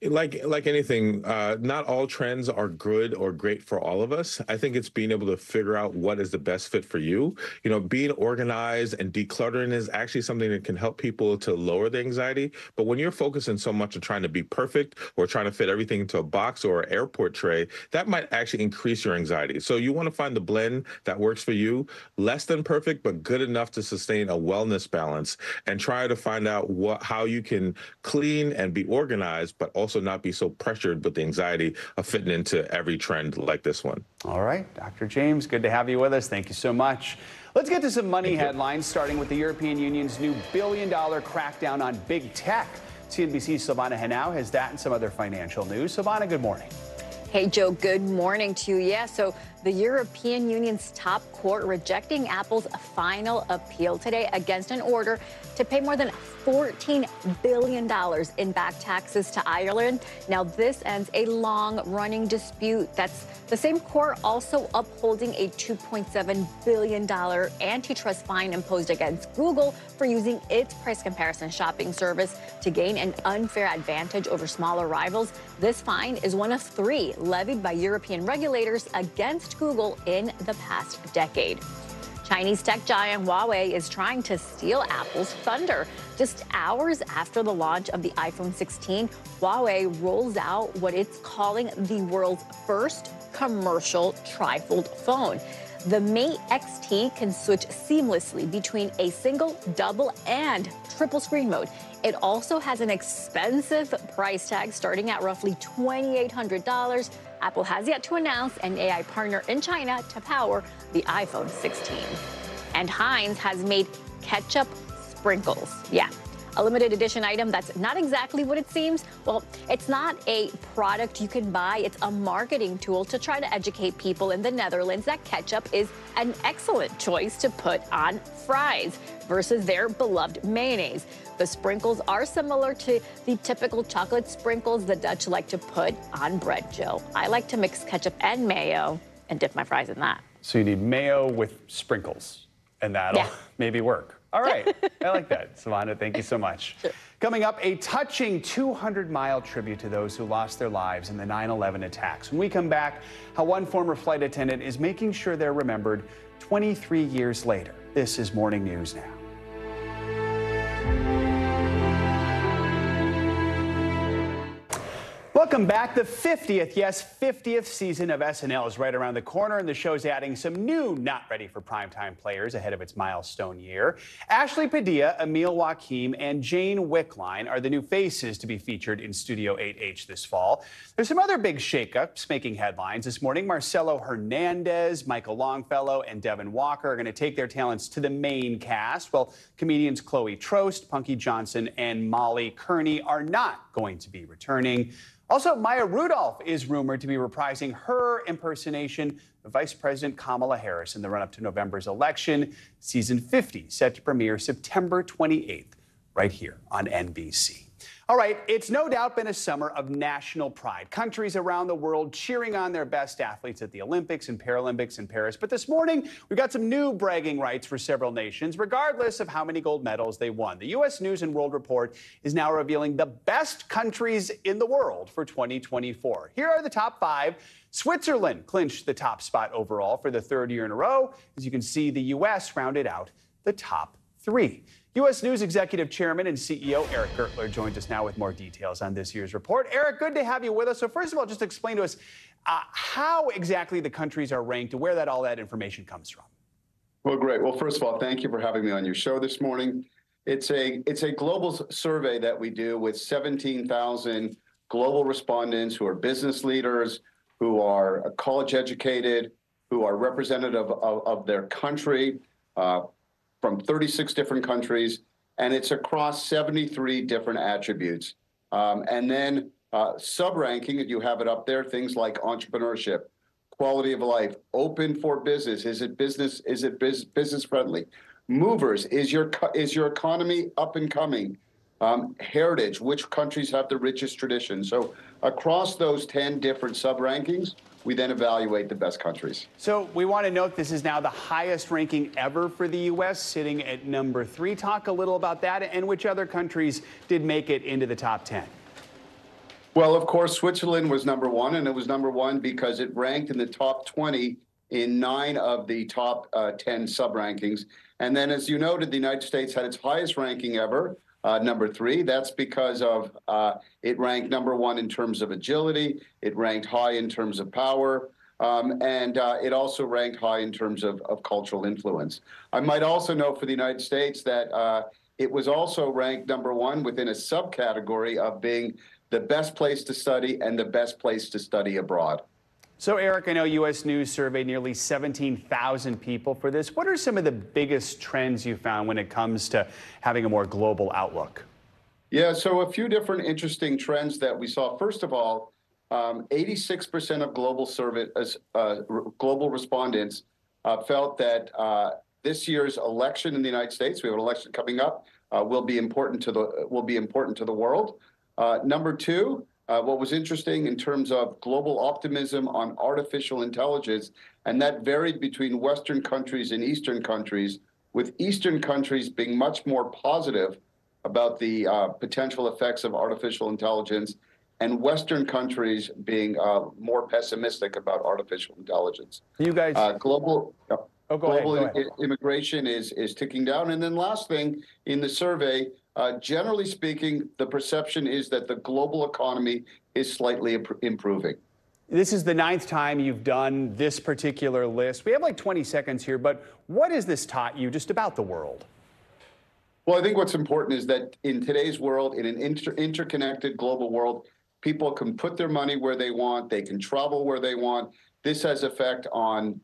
Like anything, not all trends are good or great for all of us. I think it's being able to figure out what is the best fit for you. You know, being organized and decluttering is actually something that can help people to lower the anxiety. But when you're focusing so much on trying to be perfect or trying to fit everything into a box or an airport tray, that might actually increase your anxiety. So you want to find the blend that works for you, less than perfect, but good enough to sustain a wellness balance, and try to find out how you can clean and be organized, but also not be so pressured with the anxiety of fitting into every trend like this one. All right, Dr. James, good to have you with us. Thank you so much. Let's get to some money headlines, starting with the European Union's new billion-dollar crackdown on big tech. CNBC's Silvana Henao has that and some other financial news. Silvana, good morning. Hey, Joe, good morning to you. Yeah, so the European Union's top court rejecting Apple's final appeal today against an order to pay more than $14 billion in back taxes to Ireland. Now, this ends a long-running dispute. That's the same court also upholding a $2.7 billion antitrust fine imposed against Google for using its price comparison shopping service to gain an unfair advantage over smaller rivals. This fine is one of 3 levied by European regulators against Google in the past decade. Chinese tech giant Huawei is trying to steal Apple's thunder. Just hours after the launch of the iPhone 16, Huawei rolls out what it's calling the world's first commercial trifold phone. The Mate XT can switch seamlessly between a single, double, and triple screen mode. It also has an expensive price tag starting at roughly $2,800. Apple has yet to announce an AI partner in China to power the iPhone 16. And Heinz has made ketchup sprinkles. Yeah, a limited edition item that's not exactly what it seems. Well, it's not a product you can buy. It's a marketing tool to try to educate people in the Netherlands that ketchup is an excellent choice to put on fries versus their beloved mayonnaise. The sprinkles are similar to the typical chocolate sprinkles the Dutch like to put on bread, Joe. I like to mix ketchup and mayo and dip my fries in that. So you need mayo with sprinkles, and that'll maybe work. All right, I like that. Savannah, thank you so much. Sure. Coming up, a touching 200-mile tribute to those who lost their lives in the 9/11 attacks. When we come back, how one former flight attendant is making sure they're remembered 23 years later. This is Morning News Now. Welcome back. The 50th, yes, 50th season of SNL is right around the corner, and the show's adding some new not ready for primetime players ahead of its milestone year. Ashley Padilla, Emil Joachim, and Jane Wickline are the new faces to be featured in Studio 8H this fall. There's some other big shakeups making headlines this morning. Marcelo Hernandez, Michael Longfellow, and Devin Walker are going to take their talents to the main cast, while comedians Chloe Trost, Punky Johnson, and Molly Kearney are not going to be returning. Also, Maya Rudolph is rumored to be reprising her impersonation of Vice President Kamala Harris in the run-up to November's election. Season 50 set to premiere September 28th, right here on NBC. All right, it's no doubt been a summer of national pride. Countries around the world cheering on their best athletes at the Olympics and Paralympics in Paris. But this morning, we've got some new bragging rights for several nations, regardless of how many gold medals they won. The U.S. News and World Report is now revealing the best countries in the world for 2024. Here are the top 5. Switzerland clinched the top spot overall for the 3rd year in a row. As you can see, the U.S. rounded out the top 3. U.S. News Executive Chairman and CEO Eric Gertler joins us now with more details on this year's report. Eric, good to have you with us. So first of all, just explain to us how exactly the countries are ranked and where all that information comes from. Well, great. Well, first of all, thank you for having me on your show this morning. It's a global survey that we do with 17,000 global respondents who are business leaders, who are college educated, who are representative of their country from 36 different countries, and it's across 73 different attributes. And then sub-ranking, and you have it up there, things like entrepreneurship, quality of life, open for business, is it business friendly? Movers, is your economy up and coming? Heritage, which countries have the richest tradition? So across those 10 different sub-rankings, we then evaluate the best countries. So we want to note this is now the highest ranking ever for the U.S., sitting at number 3. Talk a little about that and which other countries did make it into the top 10. Well, of course, Switzerland was number 1, and it was number 1 because it ranked in the top 20 in 9 of the top 10 sub-rankings. And then, as you noted, the United States had its highest ranking ever, number 3. That's because of it ranked number 1 in terms of agility. It ranked high in terms of power. And it also ranked high in terms of cultural influence. I might also note for the United States that it was also ranked number 1 within a subcategory of being the best place to study and the best place to study abroad. So, Eric, I know U.S. News surveyed nearly 17,000 people for this. What are some of the biggest trends you found when it comes to having a more global outlook? Yeah, so a few different interesting trends that we saw. First of all, 86% of global respondents felt that this year's election in the United States, we have an election coming up, will be important to the world. Number 2. What was interesting in terms of global optimism on artificial intelligence, and that varied between Western countries and Eastern countries, with Eastern countries being much more positive about the potential effects of artificial intelligence, and Western countries being more pessimistic about artificial intelligence. You guys, global go ahead. Immigration is ticking down. And then last thing in the survey, generally speaking, the perception is that the global economy is slightly improving. This is the 9th time you've done this particular list. We have like 20 seconds here, but what has this taught you just about the world? Well, I think what's important is that in today's world, in an interconnected global world, people can put their money where they want, they can travel where they want. This has effect on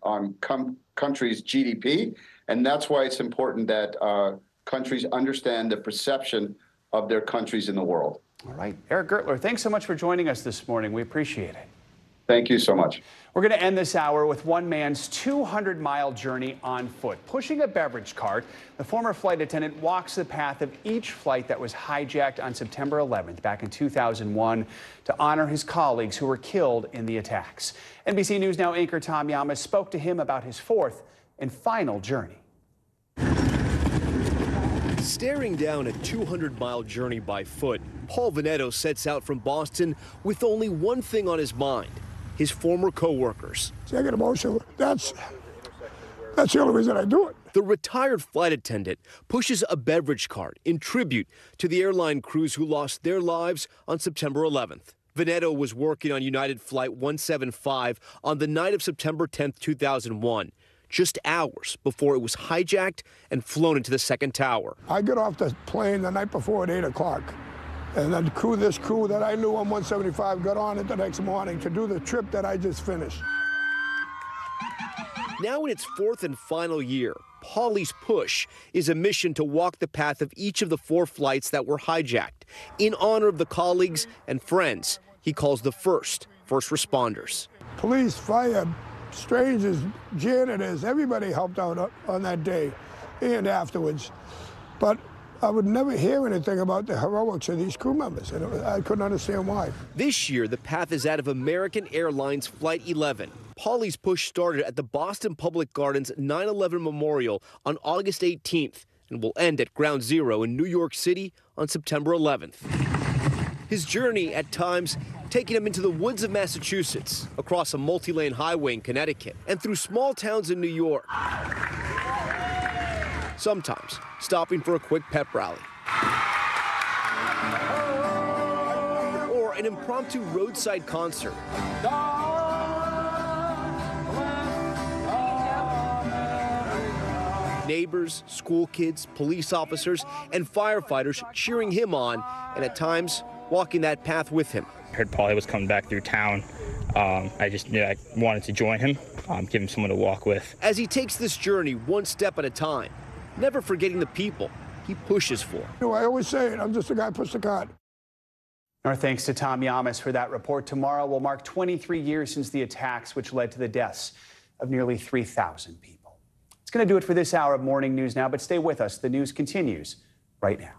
countries' GDP, and that's why it's important that countries understand the perception of their countries in the world. All right. Eric Gertler, thanks so much for joining us this morning. We appreciate it. Thank you so much. We're going to end this hour with one man's 200-mile journey on foot. Pushing a beverage cart, the former flight attendant walks the path of each flight that was hijacked on September 11th back in 2001 to honor his colleagues who were killed in the attacks. NBC News Now anchor Tom Yamas spoke to him about his 4th and final journey. Staring down a 200-mile journey by foot, Paul Veneto sets out from Boston with only one thing on his mind: his former co-workers. I get emotional. That's the only reason I do it. The retired flight attendant pushes a beverage cart in tribute to the airline crews who lost their lives on September 11th. Veneto was working on United Flight 175 on the night of September 10th, 2001. Just hours before it was hijacked and flown into the second tower. I get off the plane the night before at 8 o'clock. And then this crew that I knew on 175 got on it the next morning to do the trip that I just finished. Now in its 4th and final year, Paulie's push is a mission to walk the path of each of the 4 flights that were hijacked in honor of the colleagues and friends he calls the first responders. Police, fire, strangers, janitors, everybody helped out on that day and afterwards. But I would never hear anything about the heroics of these crew members. I couldn't understand why. This year, the path is that of American Airlines Flight 11. Paulie's push started at the Boston Public Gardens 9/11 Memorial on August 18th and will end at Ground Zero in New York City on September 11th. His journey, at times, taking him into the woods of Massachusetts, across a multi-lane highway in Connecticut, and through small towns in New York. Sometimes stopping for a quick pep rally. Or an impromptu roadside concert. Neighbors, school kids, police officers, and firefighters cheering him on, and at times walking that path with him. I heard Paulie was coming back through town. I just knew I wanted to join him, give him someone to walk with. As he takes this journey one step at a time, never forgetting the people he pushes for. I always say it, I'm just a guy who puts the cart. Our thanks to Tom Yamas for that report. Tomorrow will mark 23 years since the attacks which led to the deaths of nearly 3,000 people. It's going to do it for this hour of Morning News Now, but stay with us. The news continues right now.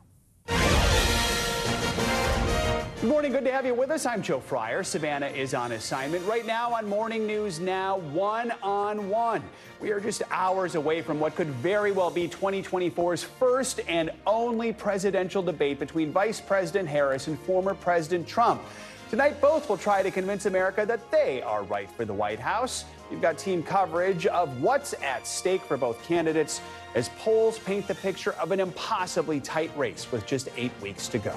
Good morning. Good to have you with us. I'm Joe Fryer. Savannah is on assignment right now on Morning News Now, one-on-one. We are just hours away from what could very well be 2024's first and only presidential debate between Vice President Harris and former President Trump. Tonight, both will try to convince America that they are right for the White House. We've got team coverage of what's at stake for both candidates as polls paint the picture of an impossibly tight race with just 8 weeks to go.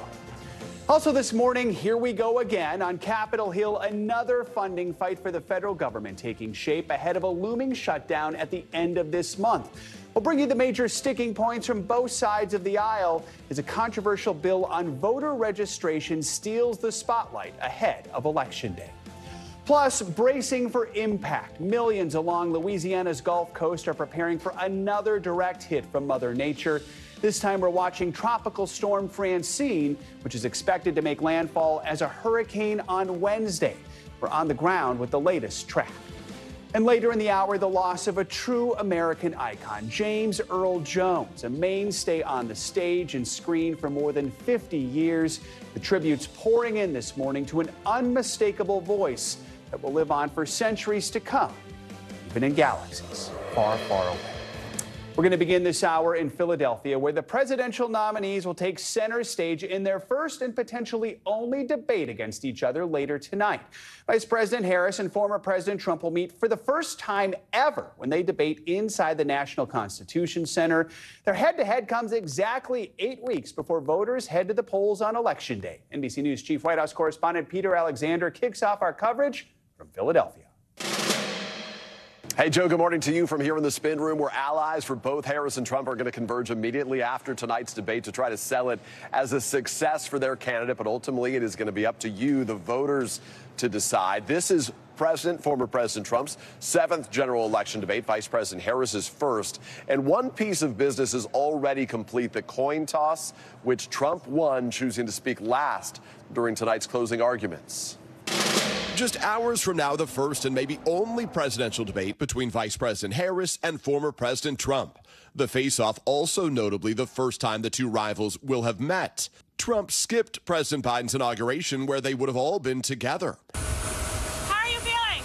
Also this morning, here we go again on Capitol Hill, another funding fight for the federal government taking shape ahead of a looming shutdown at the end of this month. We'll bring you the major sticking points from both sides of the aisle as a controversial bill on voter registration steals the spotlight ahead of Election Day. Plus, bracing for impact. Millions along Louisiana's Gulf Coast are preparing for another direct hit from Mother Nature. This time we're watching Tropical Storm Francine, which is expected to make landfall as a hurricane on Wednesday. We're on the ground with the latest track. And later in the hour, the loss of a true American icon, James Earl Jones, a mainstay on the stage and screen for more than 50 years. The tributes pouring in this morning to an unmistakable voice that will live on for centuries to come, even in galaxies far, far away. We're going to begin this hour in Philadelphia, where the presidential nominees will take center stage in their first and potentially only debate against each other later tonight. Vice President Harris and former President Trump will meet for the first time ever when they debate inside the National Constitution Center. Their head-to-head comes exactly 8 weeks before voters head to the polls on Election Day. NBC News Chief White House correspondent Peter Alexander kicks off our coverage from Philadelphia. Hey, Joe, good morning to you from here in the spin room, where allies for both Harris and Trump are going to converge immediately after tonight's debate to try to sell it as a success for their candidate. But ultimately, it is going to be up to you, the voters, to decide. This is former President Trump's 7th general election debate, Vice President Harris's first. And one piece of business is already complete, the coin toss, which Trump won, choosing to speak last during tonight's closing arguments. Just hours from now, the first and maybe only presidential debate between Vice President Harris and former President Trump. The face-off also notably the first time the two rivals will have met. Trump skipped President Biden's inauguration, where they would have all been together. How are you feeling?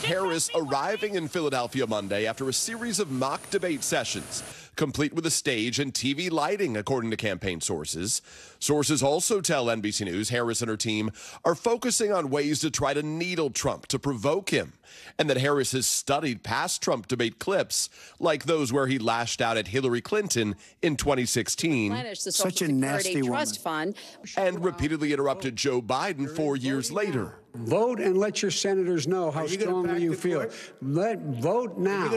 Harris arriving in Philadelphia Monday after a series of mock debate sessions, complete with a stage and TV lighting, according to campaign sources. Sources also tell NBC News Harris and her team are focusing on ways to try to needle Trump, to provoke him, and that Harris has studied past Trump debate clips, like those where he lashed out at Hillary Clinton in 2016. Such a nasty trust fund. And repeatedly interrupted Joe Biden 4 years later. Vote and let your senators know how strongly you feel. Vote now.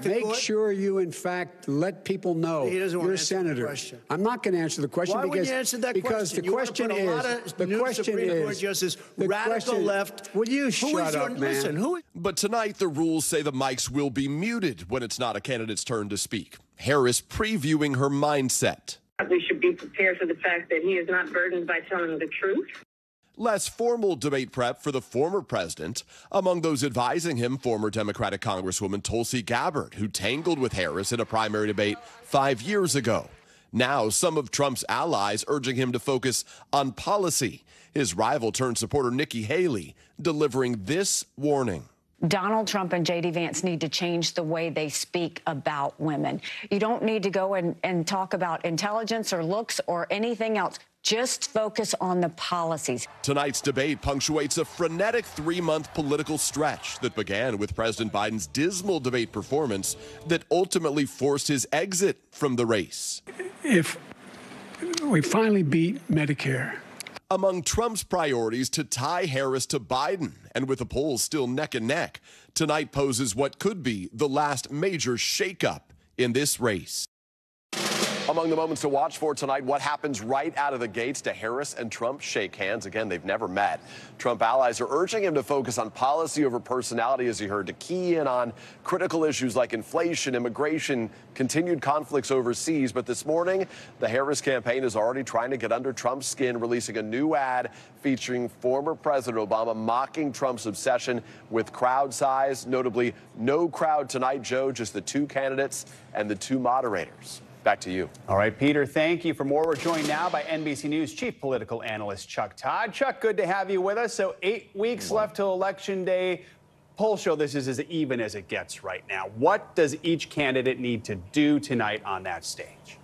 Make sure you, in fact, let people know you're a senator. I'm not going to answer the question. Why would you answer that because question? the question is, radical left. Will you shut up, man? Listen, But tonight, the rules say the mics will be muted when it's not a candidate's turn to speak. Harris previewing her mindset. We should be prepared for the fact that he is not burdened by telling the truth. Less formal debate prep for the former president. Among those advising him, former Democratic Congresswoman Tulsi Gabbard, who tangled with Harris in a primary debate 5 years ago. Now, some of Trump's allies urging him to focus on policy. His rival turned supporter Nikki Haley delivering this warning. Donald Trump and J.D. Vance need to change the way they speak about women. You don't need to go and talk about intelligence or looks or anything else. Just focus on the policies. Tonight's debate punctuates a frenetic 3-month political stretch that began with President Biden's dismal debate performance that ultimately forced his exit from the race. If we finally beat Medicare. Among Trump's priorities to tie Harris to Biden, and with the polls still neck and neck, tonight poses what could be the last major shakeup in this race. Among the moments to watch for tonight, what happens right out of the gates to Harris and Trump shake hands. Again, they've never met. Trump allies are urging him to focus on policy over personality, as you heard, to key in on critical issues like inflation, immigration, continued conflicts overseas. But this morning, the Harris campaign is already trying to get under Trump's skin, releasing a new ad featuring former President Obama mocking Trump's obsession with crowd size. Notably, no crowd tonight, Joe, just the two candidates and the two moderators. Back to you. All right, Peter, thank you. For more, we're joined now by NBC News chief political analyst Chuck Todd. Chuck, good to have you with us. So 8 weeks left till Election Day. Polls show this is as even as it gets right now. What does each candidate need to do tonight on that stage?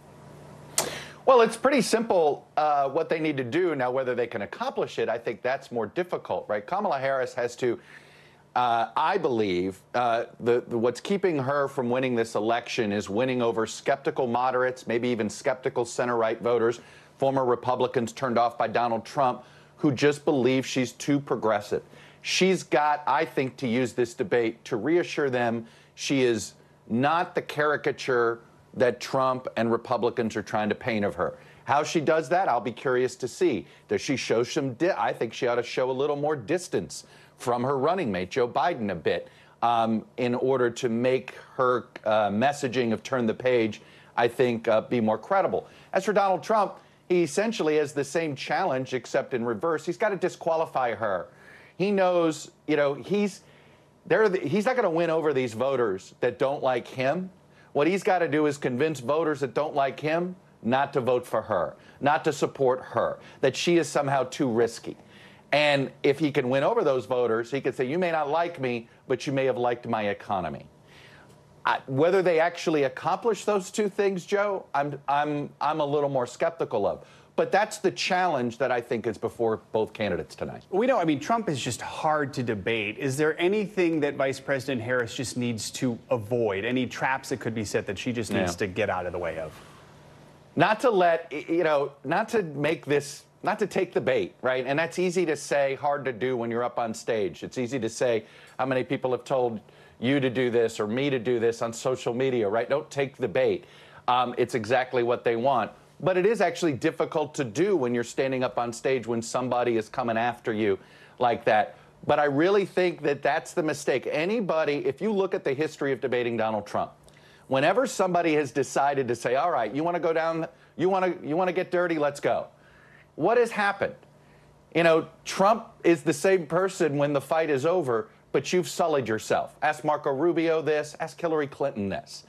Well, it's pretty simple what they need to do. Now, whether they can accomplish it, I think that's more difficult, right? Kamala Harris has to, I believe, what's keeping her from winning this election is winning over skeptical moderates, maybe even skeptical center-right voters, former Republicans turned off by Donald Trump, who just believe she's too progressive. She's got, I think, to use this debate to reassure them she is not the caricature that Trump and Republicans are trying to paint of her. How she does that, I'll be curious to see. Does she show some, I think she ought to show a little more distance from her running mate, Joe Biden, a bit, in order to make her messaging of turn the page, I think, be more credible. As for Donald Trump, he essentially has the same challenge, except in reverse. He's got to disqualify her. He knows, you know, he's not going to win over these voters that don't like him. What he's got to do is convince voters that don't like him not to vote for her, not to support her, that she is somehow too risky. And if he can win over those voters, he could say, you may not like me, but you may have liked my economy. Whether they actually accomplish those two things, Joe, I'm a little more skeptical of. But that's the challenge that I think is before both candidates tonight. We know, I mean, Trump is just hard to debate. Is there anything that Vice President Harris just needs to avoid? Any traps that could be set that she just needs to get out of the way of? Not to let, you know, not to make this, not to take the bait, right? And that's easy to say, hard to do when you're up on stage. It's easy to say how many people have told you to do this or me to do this on social media, right? Don't take the bait. It's exactly what they want. But it is actually difficult to do when you're standing up on stage when somebody is coming after you like that. But I really think that that's the mistake. Anybody, if you look at the history of debating Donald Trump, whenever somebody has decided to say, all right, you want to go down, you want to get dirty, let's go. What has happened? You know, Trump is the same person when the fight is over, but you've sullied yourself. Ask Marco Rubio this, ask Hillary Clinton this.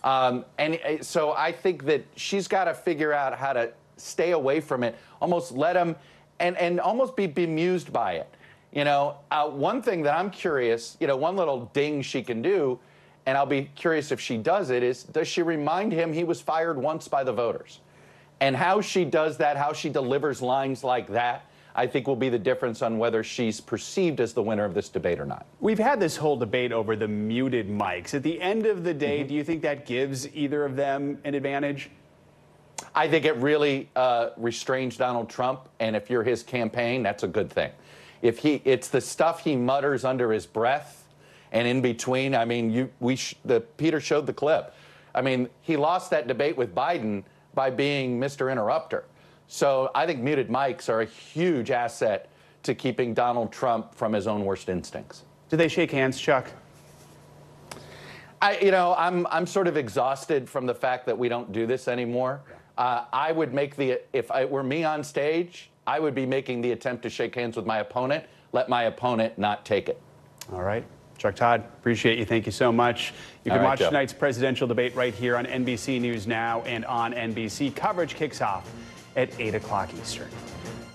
And so I think that she's got to figure out how to stay away from it, almost let him, and almost be bemused by it. You know, one thing that I'm curious, you know, one little ding she can do, and I'll be curious if she does it, is does she remind him he was fired once by the voters? And how she does that, how she delivers lines like that, I think will be the difference on whether she's perceived as the winner of this debate or not. We've had this whole debate over the muted mics. At the end of the day, do you think that gives either of them an advantage? I think it really restrains Donald Trump, and if you're his campaign, that's a good thing. If it's the stuff he mutters under his breath and in between. I mean, Peter showed the clip. I mean, he lost that debate with Biden by being Mr. Interrupter. So I think muted mics are a huge asset to keeping Donald Trump from his own worst instincts. Do they shake hands, Chuck? I'm sort of exhausted from the fact that we don't do this anymore. I would make if it were me on stage, I would be making the attempt to shake hands with my opponent. Let my opponent not take it. All right. Chuck Todd, appreciate you. Thank you so much. You can watch tonight's presidential debate right here on NBC News Now and on NBC. Coverage kicks off at 8 o'clock Eastern.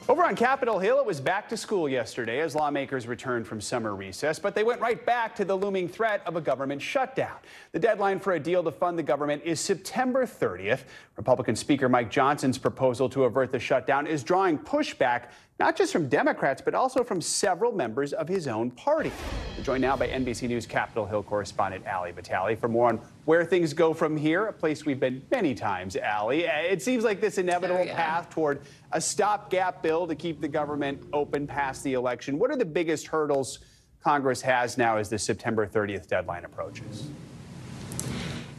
Over on Capitol Hill, it was back to school yesterday as lawmakers returned from summer recess, but they went right back to the looming threat of a government shutdown. The deadline for a deal to fund the government is September 30th. Republican Speaker Mike Johnson's proposal to avert the shutdown is drawing pushback, not just from Democrats, but also from several members of his own party. We're joined now by NBC News Capitol Hill correspondent Allie Vitale for more on where things go from here, a place we've been many times, Allie. It seems like this inevitable path toward a stopgap bill to keep the government open past the election. What are the biggest hurdles Congress has now as the September 30th deadline approaches?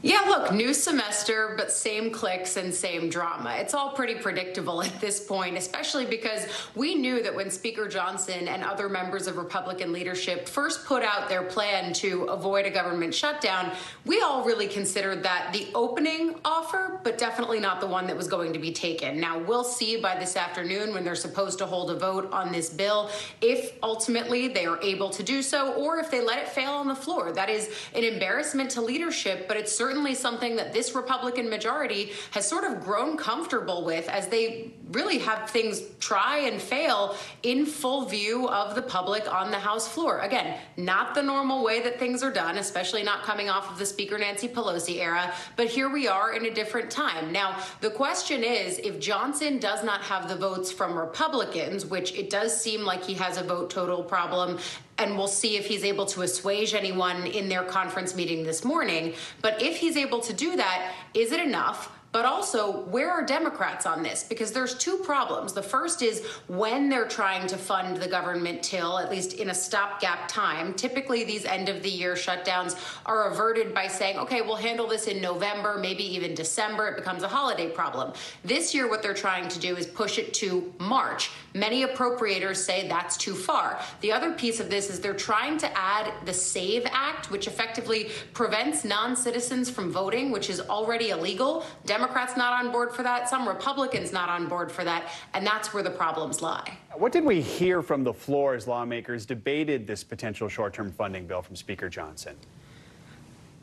Yeah, look, new semester, but same clicks and same drama. It's all pretty predictable at this point, especially because we knew that when Speaker Johnson and other members of Republican leadership first put out their plan to avoid a government shutdown, we all really considered that the opening offer, but definitely not the one that was going to be taken. Now, we'll see by this afternoon when they're supposed to hold a vote on this bill if ultimately they are able to do so, or if they let it fail on the floor. That is an embarrassment to leadership, but it's certainly something that this Republican majority has sort of grown comfortable with as they really have things try and fail in full view of the public on the House floor. Again, not the normal way that things are done, especially not coming off of the Speaker Nancy Pelosi era, but here we are in a different time. Now, the question is, if Johnson does not have the votes from Republicans, which it does seem like he has a vote total problem, and we'll see if he's able to assuage anyone in their conference meeting this morning. But if he's able to do that, is it enough? But also, where are Democrats on this? Because there's two problems. The first is when they're trying to fund the government till, at least in a stopgap time. Typically, these end-of-the-year shutdowns are averted by saying, okay, we'll handle this in November, maybe even December. It becomes a holiday problem. This year, what they're trying to do is push it to March. Many appropriators say that's too far. The other piece of this is they're trying to add the SAVE Act, which effectively prevents non-citizens from voting, which is already illegal. Democrats not on board for that, some Republicans not on board for that, and that's where the problems lie. What did we hear from the floor as lawmakers debated this potential short-term funding bill from Speaker Johnson?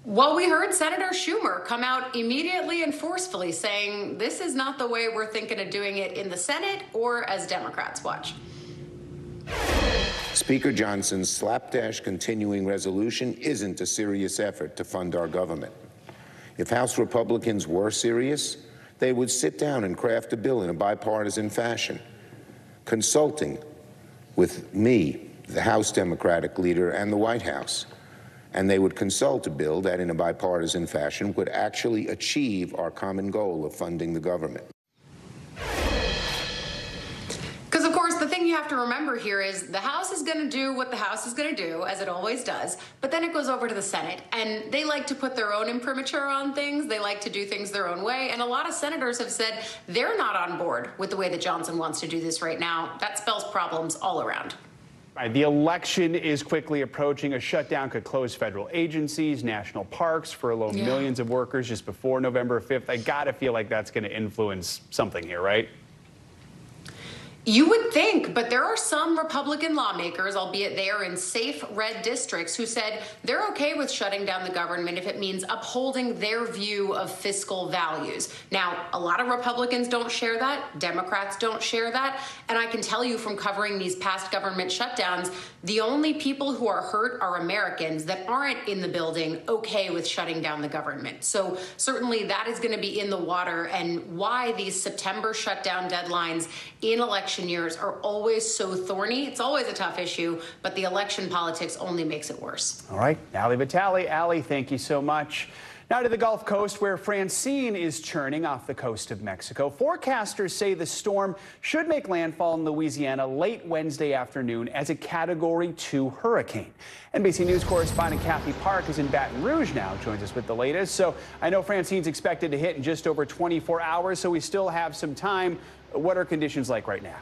Well, we heard Senator Schumer come out immediately and forcefully saying this is not the way we're thinking of doing it in the Senate or as Democrats. Watch. Speaker Johnson's slapdash continuing resolution isn't a serious effort to fund our government. If House Republicans were serious, they would sit down and craft a bill in a bipartisan fashion, consulting with me, the House Democratic leader, and the White House. And they would consult a bill that, in a bipartisan fashion, would actually achieve our common goal of funding the government. Because, of course, the thing you have to remember here is the House is going to do what the House is going to do, as it always does, but then it goes over to the Senate, and they like to put their own imprimatur on things. They like to do things their own way, and a lot of senators have said they're not on board with the way that Johnson wants to do this right now. That spells problems all around. The election is quickly approaching. A shutdown could close federal agencies, national parks, furlough millions of workers just before November 5th. I gotta feel like that's going to influence something here, right? You would think, but there are some Republican lawmakers, albeit they are in safe red districts, who said they're okay with shutting down the government if it means upholding their view of fiscal values. Now, a lot of Republicans don't share that. Democrats don't share that. And I can tell you from covering these past government shutdowns, the only people who are hurt are Americans that aren't in the building okay with shutting down the government. So certainly that is going to be in the water, and why these September shutdown deadlines in election years are always so thorny. It's always a tough issue, but the election politics only makes it worse. All right, Allie Vitale. Allie, thank you so much. Now to the Gulf Coast, where Francine is churning off the coast of Mexico. Forecasters say the storm should make landfall in Louisiana late Wednesday afternoon as a Category 2 hurricane. NBC News correspondent Kathy Park is in Baton Rouge now, joins us with the latest. So I know Francine's expected to hit in just over 24 hours, so we still have some time. What are conditions like right now?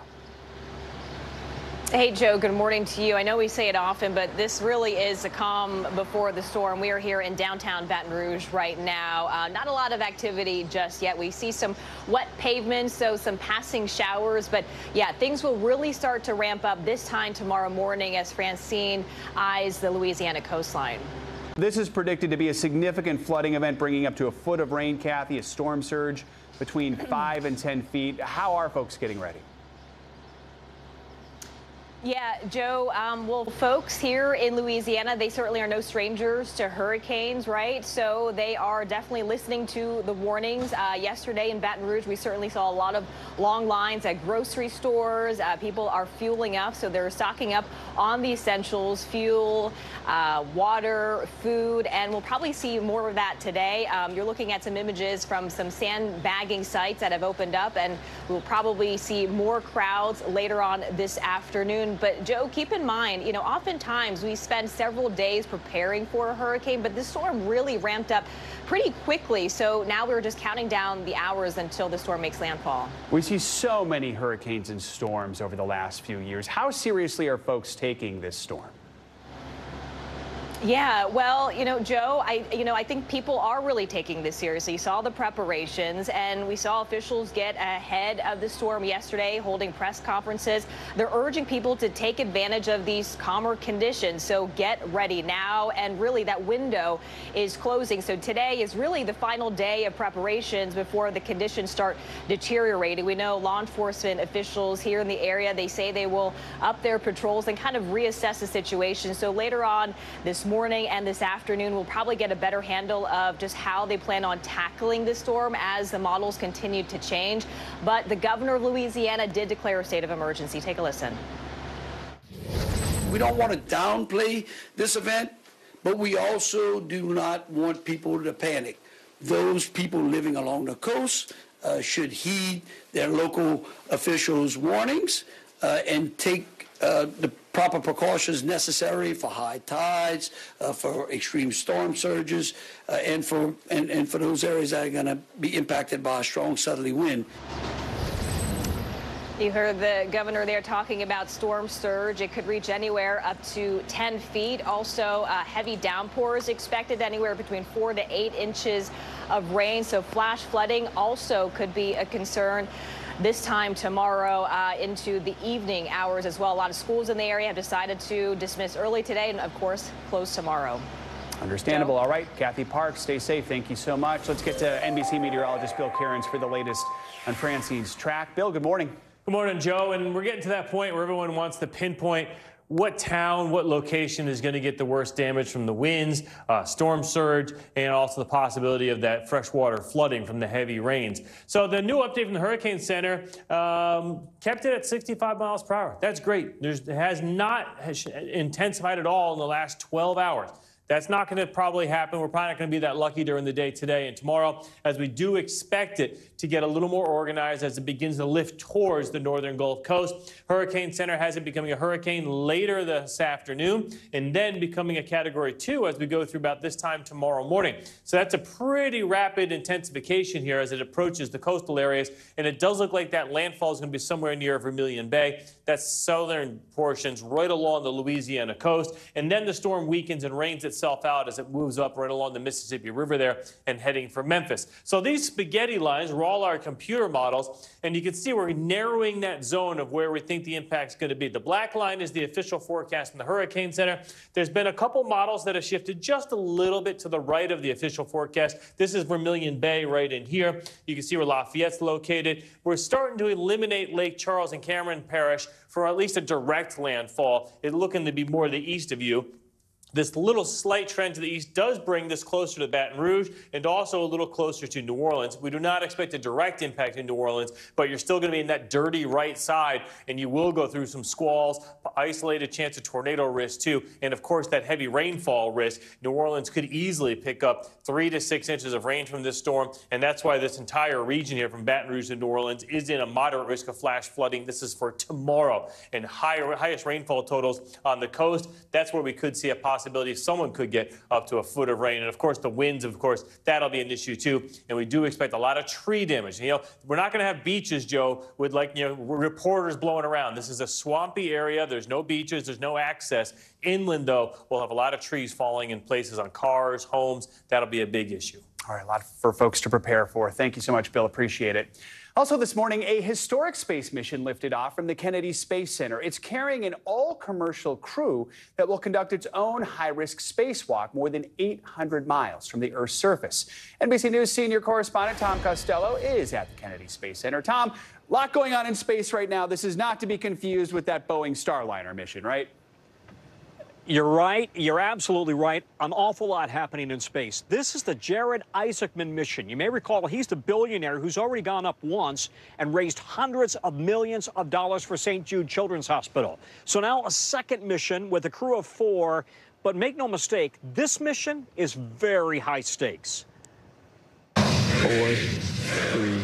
Hey, Joe, good morning to you. I know we say it often, but this really is a calm before the storm. We are here in downtown Baton Rouge right now. Not a lot of activity just yet. We see some wet pavements, so some passing showers. But, yeah, things will really start to ramp up this time tomorrow morning as Francine eyes the Louisiana coastline. This is predicted to be a significant flooding event, bringing up to a foot of rain, Kathy, a storm surge between 5 and 10 feet. How are folks getting ready? Yeah, Joe, well, folks here in Louisiana, they certainly are no strangers to hurricanes, right? So they are definitely listening to the warnings. Yesterday in Baton Rouge, we certainly saw a lot of long lines at grocery stores. People are fueling up, so they're stocking up on the essentials, fuel, water, food, and we'll probably see more of that today. You're looking at some images from some sandbagging sites that have opened up, and we'll probably see more crowds later on this afternoon. afternoon. But, Joe, keep in mind, you know, oftentimes we spend several days preparing for a hurricane, but this storm really ramped up pretty quickly. So now we're just counting down the hours until the storm makes landfall. We see so many hurricanes and storms over the last few years. How seriously are folks taking this storm? Yeah, well, you know, Joe, I think people are really taking this seriously. You saw the preparations, and we saw officials get ahead of the storm yesterday, holding press conferences. They're urging people to take advantage of these calmer conditions. So get ready now, and really that window is closing. So today is really the final day of preparations before the conditions start deteriorating. We know law enforcement officials here in the area, they say they will up their patrols and kind of reassess the situation. So later on this morning and this afternoon, we'll probably get a better handle of just how they plan on tackling the storm as the models continue to change. But the governor of Louisiana did declare a state of emergency. Take a listen. We don't want to downplay this event, but we also do not want people to panic. Those people living along the coast should heed their local officials' warnings and take the proper precautions necessary for high tides, for extreme storm surges, and for those areas that are going to be impacted by a strong southerly wind. You heard the governor there talking about storm surge. It could reach anywhere up to 10 feet. Also, heavy downpours expected, anywhere between 4 to 8 inches of rain. So flash flooding also could be a concern this time tomorrow into the evening hours as well. A lot of schools in the area have decided to dismiss early today and, of course, close tomorrow. Understandable. All right, Kathy Parks, stay safe. Thank you so much. Let's get to NBC meteorologist Bill Cairns for the latest on Francine's track. Bill, good morning. Good morning, Joe. And we're getting to that point where everyone wants to pinpoint what town, what location is going to get the worst damage from the winds, storm surge, and also the possibility of that freshwater flooding from the heavy rains. So the new update from the Hurricane Center kept it at 65 miles per hour. That's great. It has not intensified at all in the last 12 hours. That's not going to probably happen. We're probably not going to be that lucky during the day today and tomorrow, as we do expect it to get a little more organized as it begins to lift towards the northern Gulf Coast. Hurricane Center has it becoming a hurricane later this afternoon and then becoming a Category 2 as we go through about this time tomorrow morning. So that's a pretty rapid intensification here as it approaches the coastal areas, and it does look like that landfall is going to be somewhere near Vermilion Bay. That's southern portions right along the Louisiana coast, and then the storm weakens and rains itself out as it moves up right along the Mississippi River there and heading for Memphis. So these spaghetti lines are all our computer models, and you can see we're narrowing that zone of where we think the impact's going to be. The black line is the official forecast from the Hurricane Center. There's been a couple models that have shifted just a little bit to the right of the official forecast. This is Vermilion Bay right in here. You can see where Lafayette's located. We're starting to eliminate Lake Charles and Cameron Parish for at least a direct landfall. It's looking to be more to the east of you. This little slight trend to the east does bring this closer to Baton Rouge and also a little closer to New Orleans. We do not expect a direct impact in New Orleans, but you're still going to be in that dirty right side, and you will go through some squalls, isolated chance of tornado risk too, and of course that heavy rainfall risk. New Orleans could easily pick up 3 to 6 inches of rain from this storm, and that's why this entire region here from Baton Rouge to New Orleans is in a moderate risk of flash flooding. This is for tomorrow, and highest rainfall totals on the coast. That's where we could see a possibility someone could get up to a foot of rain. And of course, the winds, of course, that'll be an issue too. And we do expect a lot of tree damage. You know, we're not going to have beaches, Joe, with reporters blowing around. This is a swampy area. There's no beaches. There's no access. Inland, though, we'll have a lot of trees falling in places on cars, homes. That'll be a big issue. All right, a lot for folks to prepare for. Thank you so much, Bill. Appreciate it. Also this morning, a historic space mission lifted off from the Kennedy Space Center. It's carrying an all-commercial crew that will conduct its own high-risk spacewalk more than 800 miles from the Earth's surface. NBC News senior correspondent Tom Costello is at the Kennedy Space Center. Tom, a lot going on in space right now. This is not to be confused with that Boeing Starliner mission, right? You're right. You're absolutely right. An awful lot happening in space. This is the Jared Isaacman mission. You may recall he's the billionaire who's already gone up once and raised hundreds of millions of dollars for St. Jude Children's Hospital. So now a second mission with a crew of 4. But make no mistake, this mission is very high stakes. 4, 3, 2, 1,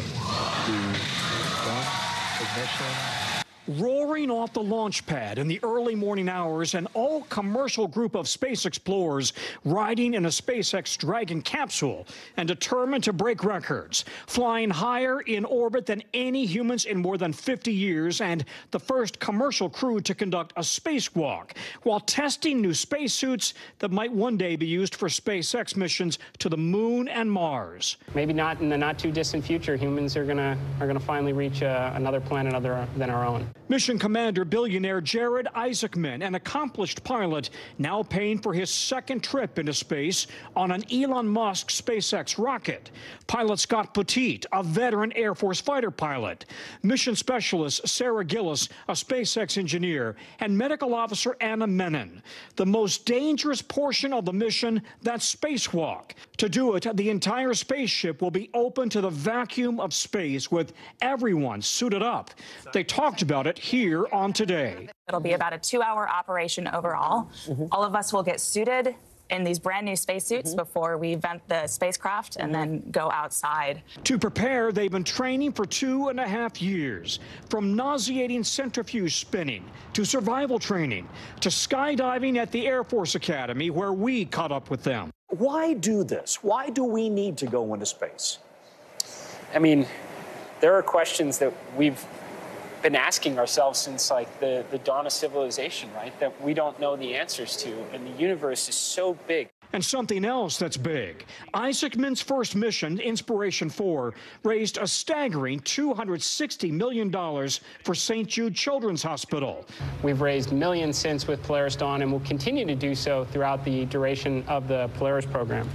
ignition. Roaring off the launch pad in the early morning hours, an all-commercial group of space explorers riding in a SpaceX Dragon capsule and determined to break records, flying higher in orbit than any humans in more than 50 years, and the first commercial crew to conduct a spacewalk while testing new spacesuits that might one day be used for SpaceX missions to the moon and Mars. Maybe not in the not-too-distant future, humans are gonna finally reach another planet other than our own. Mission Commander billionaire Jared Isaacman, an accomplished pilot, now paying for his second trip into space on an Elon Musk SpaceX rocket. Pilot Scott Petit, a veteran Air Force fighter pilot. Mission Specialist Sarah Gillis, a SpaceX engineer, and Medical Officer Anna Menon. The most dangerous portion of the mission, that spacewalk. To do it, the entire spaceship will be open to the vacuum of space with everyone suited up. They talked about it here on Today. It'll be about a 2-hour operation overall. All of us will get suited in these brand new spacesuits before we vent the spacecraft and then go outside. To prepare, they've been training for 2.5 years. From nauseating centrifuge spinning, to survival training, to skydiving at the Air Force Academy, where we caught up with them. Why do this? Why do we need to go into space? I mean, there are questions that we've been asking ourselves since like the dawn of civilization, right? That we don't know the answers to, and the universe is so big. And something else that's big. Isaacman's first mission, Inspiration 4, raised a staggering $260 million for St. Jude Children's Hospital. We've raised millions since with Polaris Dawn and will continue to do so throughout the duration of the Polaris program.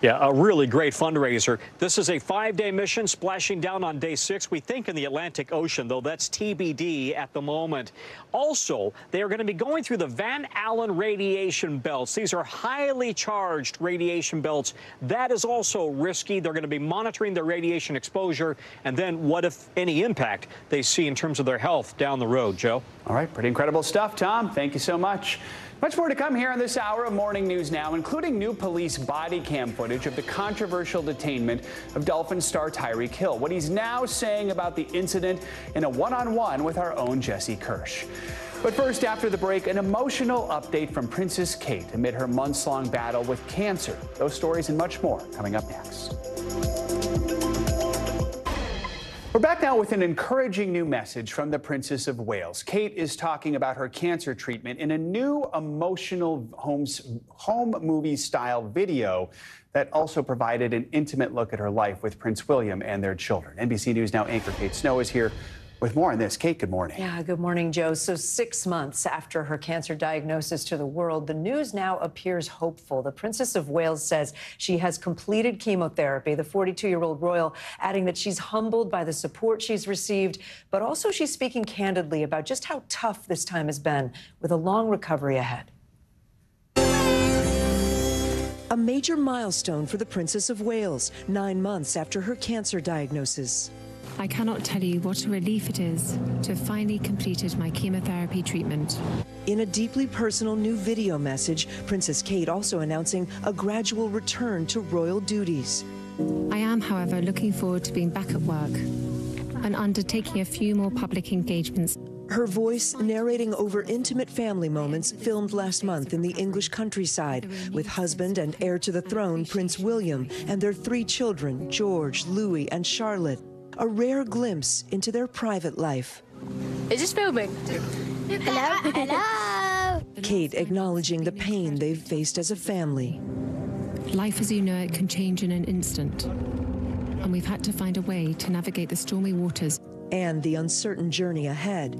Yeah, a really great fundraiser. This is a 5-day mission splashing down on day 6, we think in the Atlantic Ocean, though that's TBD at the moment. Also, they are going to be going through the Van Allen radiation belts. These are highly charged radiation belts. That is also risky. They're going to be monitoring their radiation exposure and then what, if any, impact they see in terms of their health down the road. Joe? All right, pretty incredible stuff, Tom. Thank you so much. Much more to come here on this hour of Morning News Now, including new police body cam footage of the controversial detainment of Dolphins star Tyreek Hill. What he's now saying about the incident in a one-on-one with our own Jesse Kirsch. But first, after the break, an emotional update from Princess Kate amid her months-long battle with cancer. Those stories and much more coming up next. We're back now with an encouraging new message from the Princess of Wales. Kate is talking about her cancer treatment in a new emotional home movie style video that also provided an intimate look at her life with Prince William and their children. NBC News Now anchor Kate Snow is here with more on this. Kate, good morning. Yeah, good morning, Joe. So 6 months after her cancer diagnosis to the world, the news now appears hopeful. The Princess of Wales says she has completed chemotherapy, the 42-year-old royal adding that she's humbled by the support she's received, but also she's speaking candidly about just how tough this time has been, with a long recovery ahead. A major milestone for the Princess of Wales, 9 months after her cancer diagnosis. I cannot tell you what a relief it is to have finally completed my chemotherapy treatment. In a deeply personal new video message, Princess Kate also announcing a gradual return to royal duties. I am, however, looking forward to being back at work and undertaking a few more public engagements. Her voice narrating over intimate family moments filmed last month in the English countryside with husband and heir to the throne, Prince William, and their 3 children, George, Louis, and Charlotte. A rare glimpse into their private life. Is this filming? Hello? Hello? Kate acknowledging the pain they've faced as a family. Life as you know it can change in an instant, and we've had to find a way to navigate the stormy waters. And the uncertain journey ahead.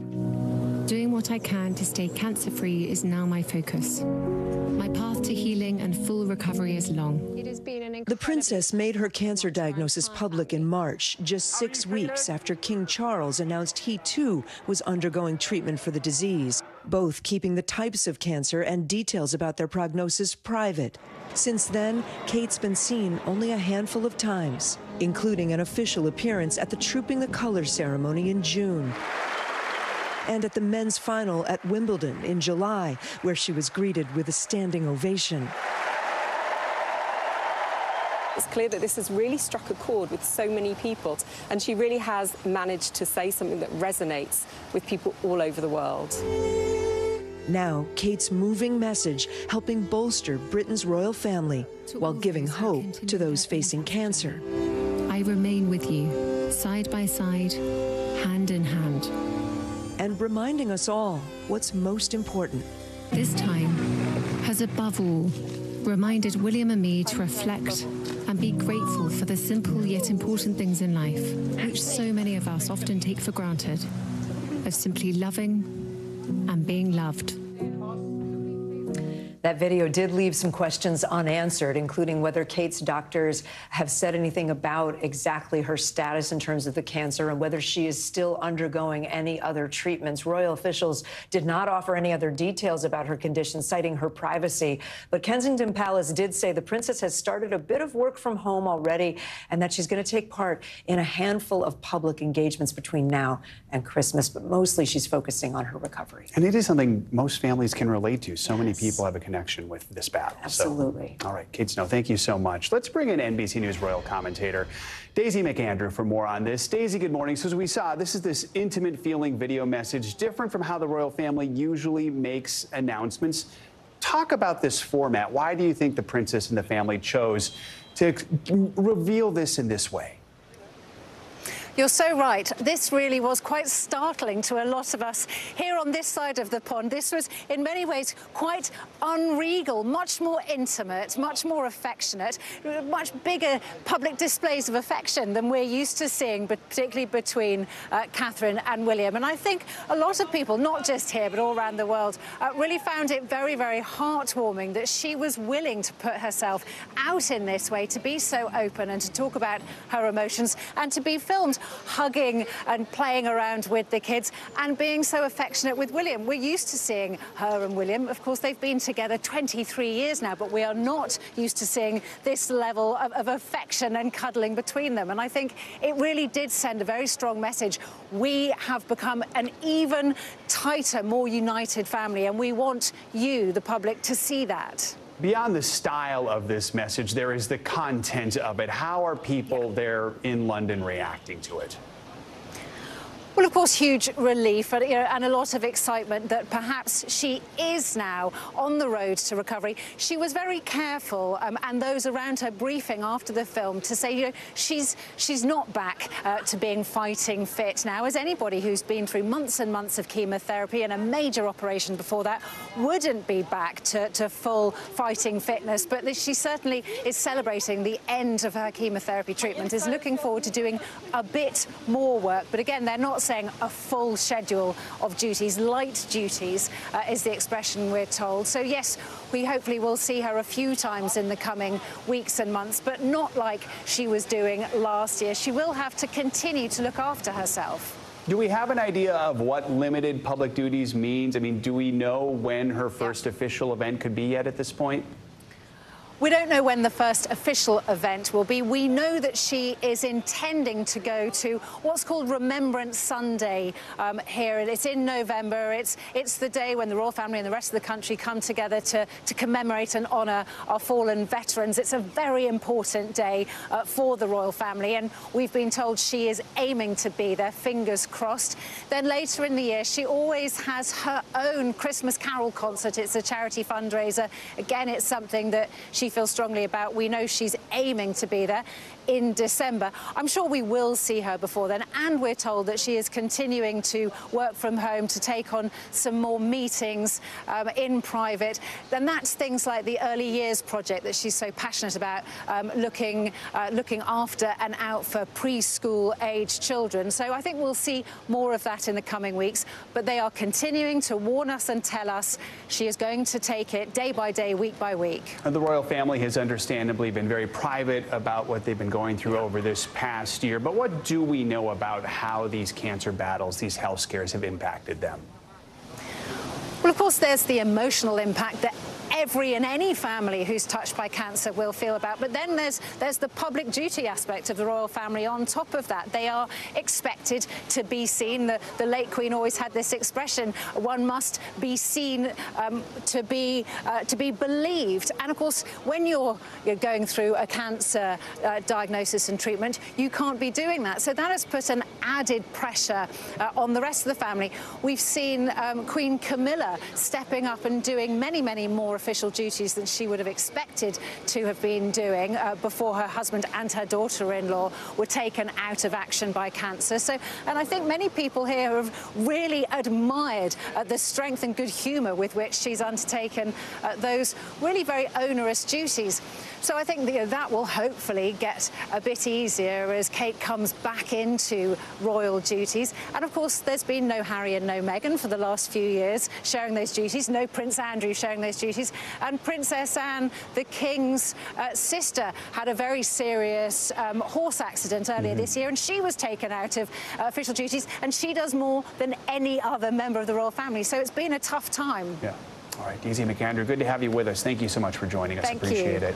Doing what I can to stay cancer-free is now my focus. My path to healing and full recovery is long. It has been the princess made her cancer diagnosis public in March, just 6 weeks after King Charles announced he too was undergoing treatment for the disease, both keeping the types of cancer and details about their prognosis private. Since then, Kate's been seen only a handful of times, including an official appearance at the Trooping the Colors ceremony in June. And at the men's final at Wimbledon in July, where she was greeted with a standing ovation. It's clear that this has really struck a chord with so many people, and she really has managed to say something that resonates with people all over the world. Now, Kate's moving message helping bolster Britain's royal family while giving hope to those facing cancer. I remain with you, side by side, hand in hand. And reminding us all what's most important. This time has above all reminded William and me to reflect and be grateful for the simple yet important things in life, which so many of us often take for granted, of simply loving and being loved. That video did leave some questions unanswered, including whether Kate's doctors have said anything about exactly her status in terms of the cancer and whether she is still undergoing any other treatments. Royal officials did not offer any other details about her condition, citing her privacy. But Kensington Palace did say the princess has started a bit of work from home already and that she's going to take part in a handful of public engagements between now and Christmas. But mostly she's focusing on her recovery. And it is something most families can relate to. So many people have a connection with this battle. Absolutely. So, all right, Kate Snow, thank you so much. Let's bring in NBC News royal commentator Daisy McAndrew for more on this. Daisy, good morning. So as we saw, this is this intimate feeling video message, different from how the royal family usually makes announcements. Talk about this format. Why do you think the princess and the family chose to reveal this in this way? You're so right. This really was quite startling to a lot of us here on this side of the pond. This was in many ways quite unregal, much more intimate, much more affectionate, much bigger public displays of affection than we're used to seeing, but particularly between Catherine and William. And I think a lot of people, not just here, but all around the world, really found it very, very heartwarming that she was willing to put herself out in this way, to be so open and to talk about her emotions and to be filmed hugging and playing around with the kids and being so affectionate with William. We're used to seeing her and William. Of course, they've been together 23 years now, but we are not used to seeing this level of affection and cuddling between them. And I think it really did send a very strong message. We have become an even tighter, more united family, and we want you, the public, to see that. Beyond the style of this message, there is the content of it. How are people there in London reacting to it? Well, of course, huge relief and a lot of excitement that perhaps she is now on the road to recovery. She was very careful, and those around her briefing after the film, to say, she's not back to being fighting fit now, as anybody who's been through months and months of chemotherapy and a major operation before that wouldn't be back to full fighting fitness. But she certainly is celebrating the end of her chemotherapy treatment, is looking forward to doing a bit more work. But again, they're not saying a full schedule of duties. Light duties is the expression we're told. So yes, we hopefully will see her a few times in the coming weeks and months, but not like she was doing last year. She will have to continue to look after herself. Do we have an idea of what limited public duties means? I mean, do we know when her first official event could be yet at this point? We don't know when the first official event will be. We know that she is intending to go to what's called Remembrance Sunday here. It's in November. It's the day when the royal family and the rest of the country come together to commemorate and honour our fallen veterans. It's a very important day for the royal family, and we've been told she is aiming to be there, fingers crossed. Then later in the year, she always has her own Christmas Carol concert. It's a charity fundraiser. Again, it's something that she feels strongly about. We know she's aiming to be there in December. I'm sure we will see her before then, and we're told that she is continuing to work from home, to take on some more meetings in private. And that's things like the Early Years project that she's so passionate about, looking after and out for preschool-age children. So I think we'll see more of that in the coming weeks, but they are continuing to warn us and tell us she is going to take it day by day, week by week. And the royal family has understandably been very private about what they've been going through over this past year. But what do we know about how these cancer battles, these health scares have impacted them? Well, of course, there's the emotional impact that every and any family who's touched by cancer will feel about. But then there's the public duty aspect of the royal family on top of that. They are expected to be seen. The late Queen always had this expression, one must be seen to be believed. And of course, when you're going through a cancer diagnosis and treatment, you can't be doing that. So that has put an added pressure on the rest of the family. We've seen Queen Camilla stepping up and doing many, many more official duties than she would have expected to have been doing before her husband and her daughter-in-law were taken out of action by cancer. So, and I think many people here have really admired the strength and good humour with which she's undertaken those really very onerous duties. So I think that will hopefully get a bit easier as Kate comes back into royal duties. And of course, there's been no Harry and no Meghan for the last few years sharing those duties, no Prince Andrew sharing those duties. And Princess Anne, the King's sister, had a very serious horse accident earlier this year, and she was taken out of official duties, and she does more than any other member of the royal family. So it's been a tough time. Yeah. All right, Daisy McAndrew, good to have you with us. Thank you so much for joining us. Appreciate it.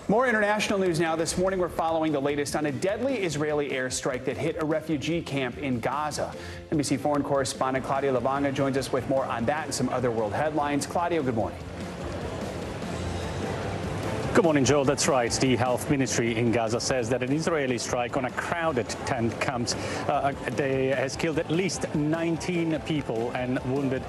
More international news now. This morning, we're following the latest on a deadly Israeli airstrike that hit a refugee camp in Gaza. NBC foreign correspondent Claudio Lavanga joins us with more on that and some other world headlines. Claudio, good morning. Good morning, Joe. That's right. The health ministry in Gaza says that an Israeli strike on a crowded tent camp has killed at least 19 people and wounded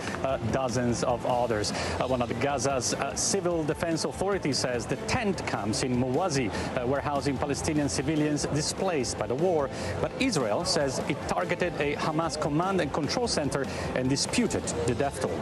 dozens of others. One of the Gaza's civil defense authorities says the tent camps in Mawazi were housing Palestinian civilians displaced by the war. But Israel says it targeted a Hamas command and control center and disputed the death toll.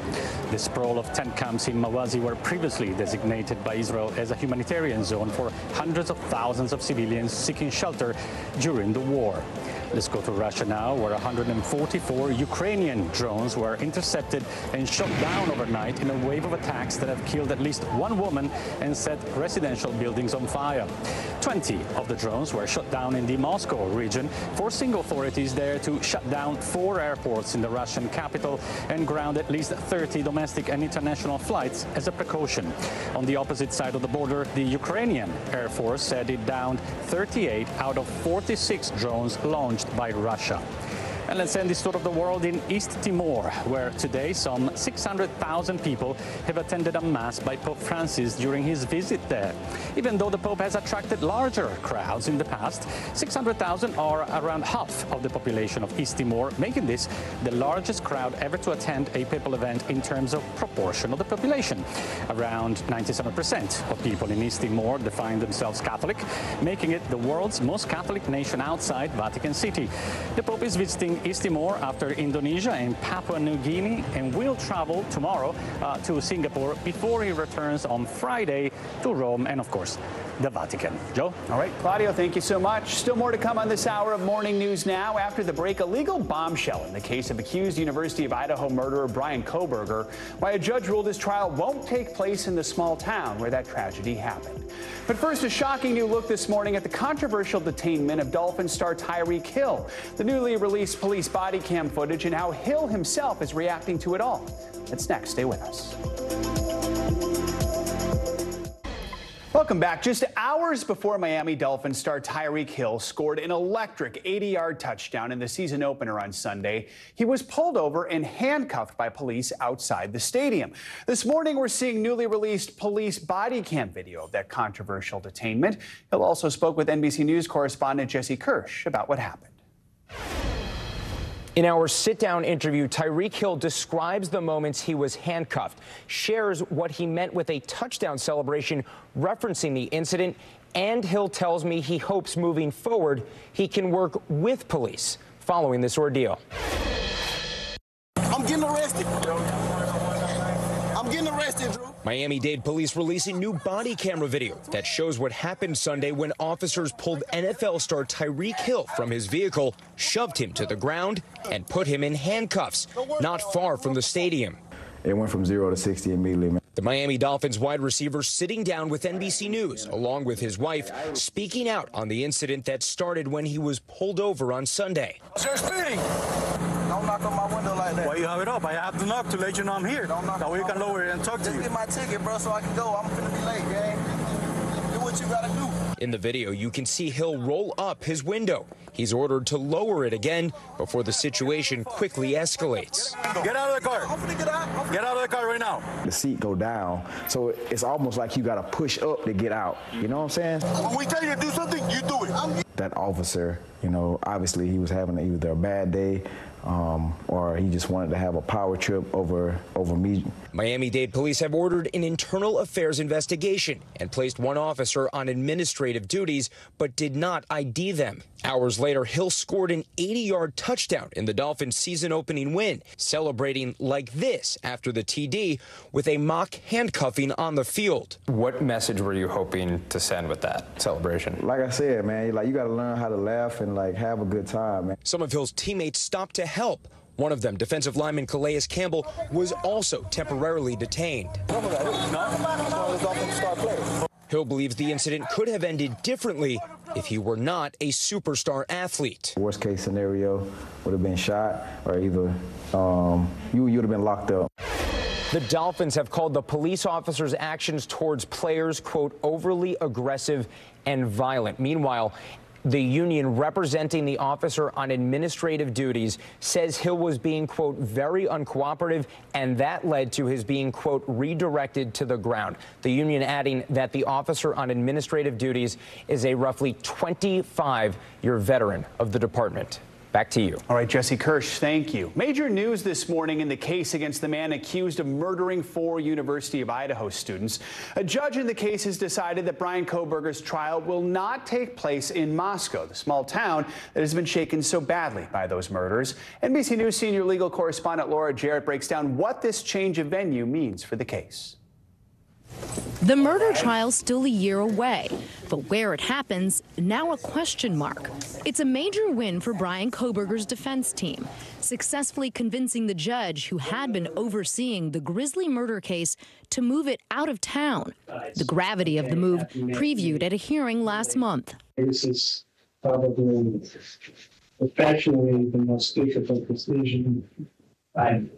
The sprawl of tent camps in Mawazi were previously designated by Israel as a humanitarian zone for hundreds of thousands of civilians seeking shelter during the war. Let's go to Russia now, where 144 Ukrainian drones were intercepted and shot down overnight in a wave of attacks that have killed at least one woman and set residential buildings on fire. 20 of the drones were shot down in the Moscow region, forcing authorities there to shut down 4 airports in the Russian capital and ground at least 30 domestic and international flights as a precaution. On the opposite side of the border, the Ukrainian Air Force said it downed 38 out of 46 drones launched by Russia. And let's end this tour of the world in East Timor, where today some 600,000 people have attended a mass by Pope Francis during his visit there. Even though the Pope has attracted larger crowds in the past, 600,000 are around half of the population of East Timor, making this the largest crowd ever to attend a papal event in terms of proportion of the population. Around 97% of people in East Timor define themselves Catholic, making it the world's most Catholic nation outside Vatican City. The Pope is visiting East Timor after Indonesia and Papua New Guinea and will travel tomorrow to Singapore before he returns on Friday to Rome and, of course, the Vatican. Joe? All right, Claudio, thank you so much. Still more to come on this hour of Morning News Now. After the break, a legal bombshell in the case of accused University of Idaho murderer Brian Kohberger, why a judge ruled his trial won't take place in the small town where that tragedy happened. But first, a shocking new look this morning at the controversial detainment of Dolphins star Tyreek Hill. The newly released police body cam footage and how Hill himself is reacting to it all. That's next. Stay with us. Welcome back. Just hours before Miami Dolphins star Tyreek Hill scored an electric 80-yard touchdown in the season opener on Sunday, he was pulled over and handcuffed by police outside the stadium. This morning, we're seeing newly released police body cam video of that controversial detainment. Hill also spoke with NBC News correspondent Jesse Kirsch about what happened. In our sit-down interview, Tyreek Hill describes the moments he was handcuffed, shares what he meant with a touchdown celebration referencing the incident, and Hill tells me he hopes moving forward he can work with police following this ordeal. I'm getting arrested. I'm getting arrested, Drew. Miami-Dade police releasing new body camera video that shows what happened Sunday when officers pulled NFL star Tyreek Hill from his vehicle, shoved him to the ground, and put him in handcuffs, not far from the stadium. It went from 0 to 60 immediately, man. The Miami Dolphins wide receiver sitting down with NBC News, along with his wife, speaking out on the incident that started when he was pulled over on Sunday. Sir, speeding. Don't knock on my window like that? Why you have it up? I have to knock to let you know I'm here. Don't knock. That way you can lower it and talk to you. Just get my ticket, bro, so I can go. I'm gonna be late, gang. Do what you gotta do. In the video, you can see Hill roll up his window. He's ordered to lower it again before the situation quickly escalates. Get out of the car. Get out of the car right now. The seat go down, so it's almost like you got to push up to get out. You know what I'm saying? When we tell you to do something, you do it. That officer, you know, obviously he was having either a bad day or he just wanted to have a power trip over me. Miami-Dade police have ordered an internal affairs investigation and placed one officer on administrative duties, but did not ID them. Hours later, Hill scored an 80-yard touchdown in the Dolphins' season-opening win, celebrating like this after the TD with a mock handcuffing on the field. What message were you hoping to send with that celebration? Like I said, man, like you got to learn how to laugh and like have a good time, man. Some of Hill's teammates stopped to help. One of them, defensive lineman Calais Campbell, was also temporarily detained. Hill believes the incident could have ended differently if he were not a superstar athlete. Worst case scenario would have been shot, or either you would have been locked up. The Dolphins have called the police officers' actions towards players, quote, overly aggressive and violent. Meanwhile, the union representing the officer on administrative duties says Hill was being, quote, very uncooperative, and that led to his being, quote, redirected to the ground. The union adding that the officer on administrative duties is a roughly 25-year veteran of the department. Back to you. All right, Jesse Kirsch, thank you. Major news this morning in the case against the man accused of murdering 4 University of Idaho students. A judge in the case has decided that Bryan Kohberger's trial will not take place in Moscow, the small town that has been shaken so badly by those murders. NBC News senior legal correspondent Laura Jarrett breaks down what this change of venue means for the case. The murder trial's still a year away, but where it happens, now a question mark. It's a major win for Bryan Kohberger's defense team, successfully convincing the judge who had been overseeing the grisly murder case to move it out of town. The gravity of the move previewed at a hearing last month. This is probably professionally the most difficult decision I've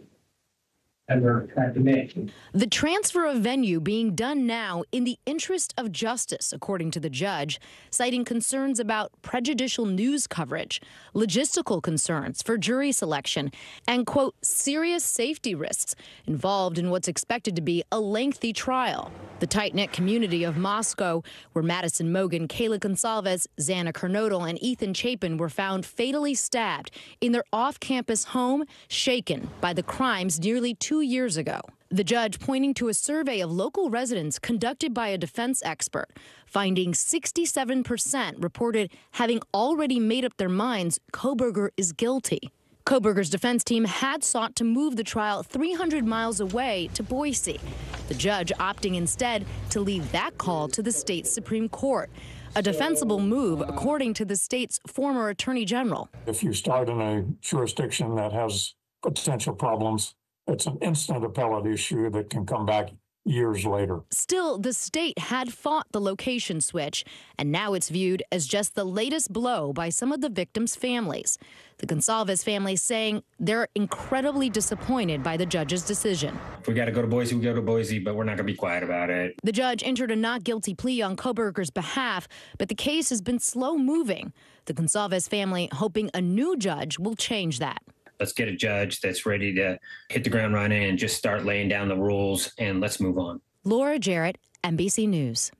ever had to make. The transfer of venue being done now in the interest of justice, according to the judge, citing concerns about prejudicial news coverage, logistical concerns for jury selection, and, quote, serious safety risks involved in what's expected to be a lengthy trial. The tight-knit community of Moscow, where Madison Mogen, Kayla Gonsalves, Xana Kernodle, and Ethan Chapin were found fatally stabbed in their off-campus home, shaken by the crimes nearly 2 years ago. The judge pointing to a survey of local residents conducted by a defense expert, finding 67% reported having already made up their minds Kohberger is guilty. Kohberger's defense team had sought to move the trial 300 miles away to Boise, the judge opting instead to leave that call to the state Supreme Court. A defensible move, according to the state's former attorney general. If you start in a jurisdiction that has potential problems, it's an instant appellate issue that can come back years later. Still, the state had fought the location switch, and now it's viewed as just the latest blow by some of the victims' families. The Gonsalves family saying they're incredibly disappointed by the judge's decision. If we got to go to Boise, we go to Boise, but we're not going to be quiet about it. The judge entered a not guilty plea on Kohberger's behalf, but the case has been slow moving. The Gonsalves family hoping a new judge will change that. Let's get a judge that's ready to hit the ground running and just start laying down the rules, and let's move on. Laura Jarrett, NBC News.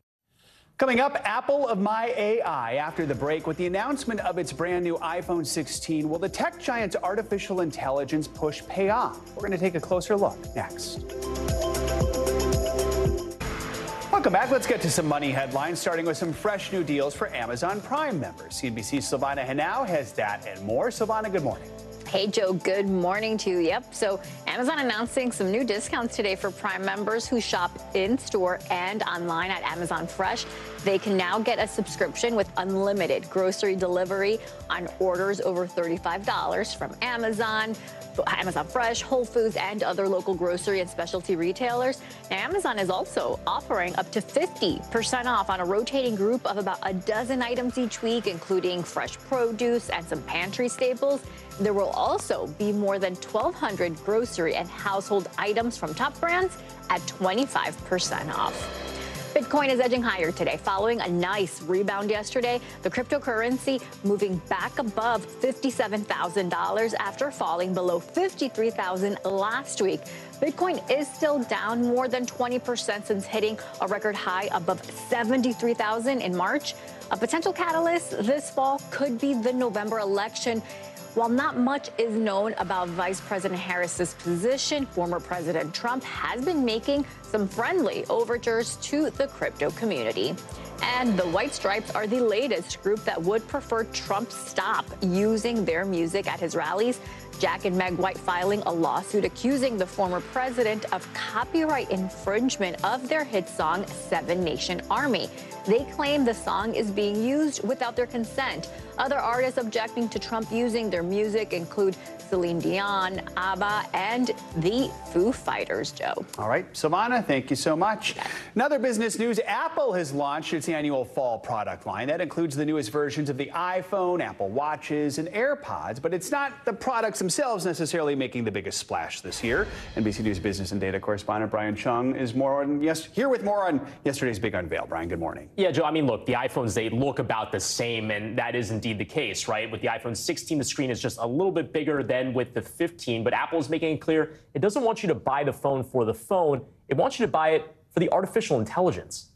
Coming up, Apple of My AI after the break with the announcement of its brand new iPhone 16. Will the tech giant's artificial intelligence push pay off? We're going to take a closer look next. Welcome back. Let's get to some money headlines, starting with some fresh new deals for Amazon Prime members. CNBC's Silvana Henao has that and more. Silvana, good morning. Hey, Joe, good morning to you. Yep, so Amazon announcing some new discounts today for Prime members who shop in-store and online at Amazon Fresh. They can now get a subscription with unlimited grocery delivery on orders over $35 from Amazon Fresh, Whole Foods, and other local grocery and specialty retailers. Now, Amazon is also offering up to 50% off on a rotating group of about a dozen items each week, including fresh produce and some pantry staples. There will also be more than 1,200 grocery and household items from top brands at 25% off. Bitcoin is edging higher today following a nice rebound yesterday. The cryptocurrency moving back above $57,000 after falling below $53,000 last week. Bitcoin is still down more than 20% since hitting a record high above $73,000 in March. A potential catalyst this fall could be the November election. While not much is known about Vice President Harris's position, former President Trump has been making some friendly overtures to the crypto community. And the White Stripes are the latest group that would prefer Trump stop using their music at his rallies. Jack and Meg White filing a lawsuit accusing the former president of copyright infringement of their hit song, Seven Nation Army. They claim the song is being used without their consent. Other artists objecting to Trump using their music include Celine Dion, ABBA, and the Foo Fighters, Joe. All right, Savannah, thank you so much. Another business news, Apple has launched its annual fall product line. That includes the newest versions of the iPhone, Apple Watches, and AirPods, but it's not the products themselves necessarily making the biggest splash this year. NBC News business and data correspondent Brian Chung is here with more on yesterday's big unveil. Brian, good morning. Yeah, Joe, I mean, look, the iPhones, they look about the same, and that is indeed the case, right? With the iPhone 16, the screen is just a little bit bigger than with the 15, but Apple is making it clear it doesn't want you to buy the phone for the phone. It wants you to buy it for the artificial intelligence.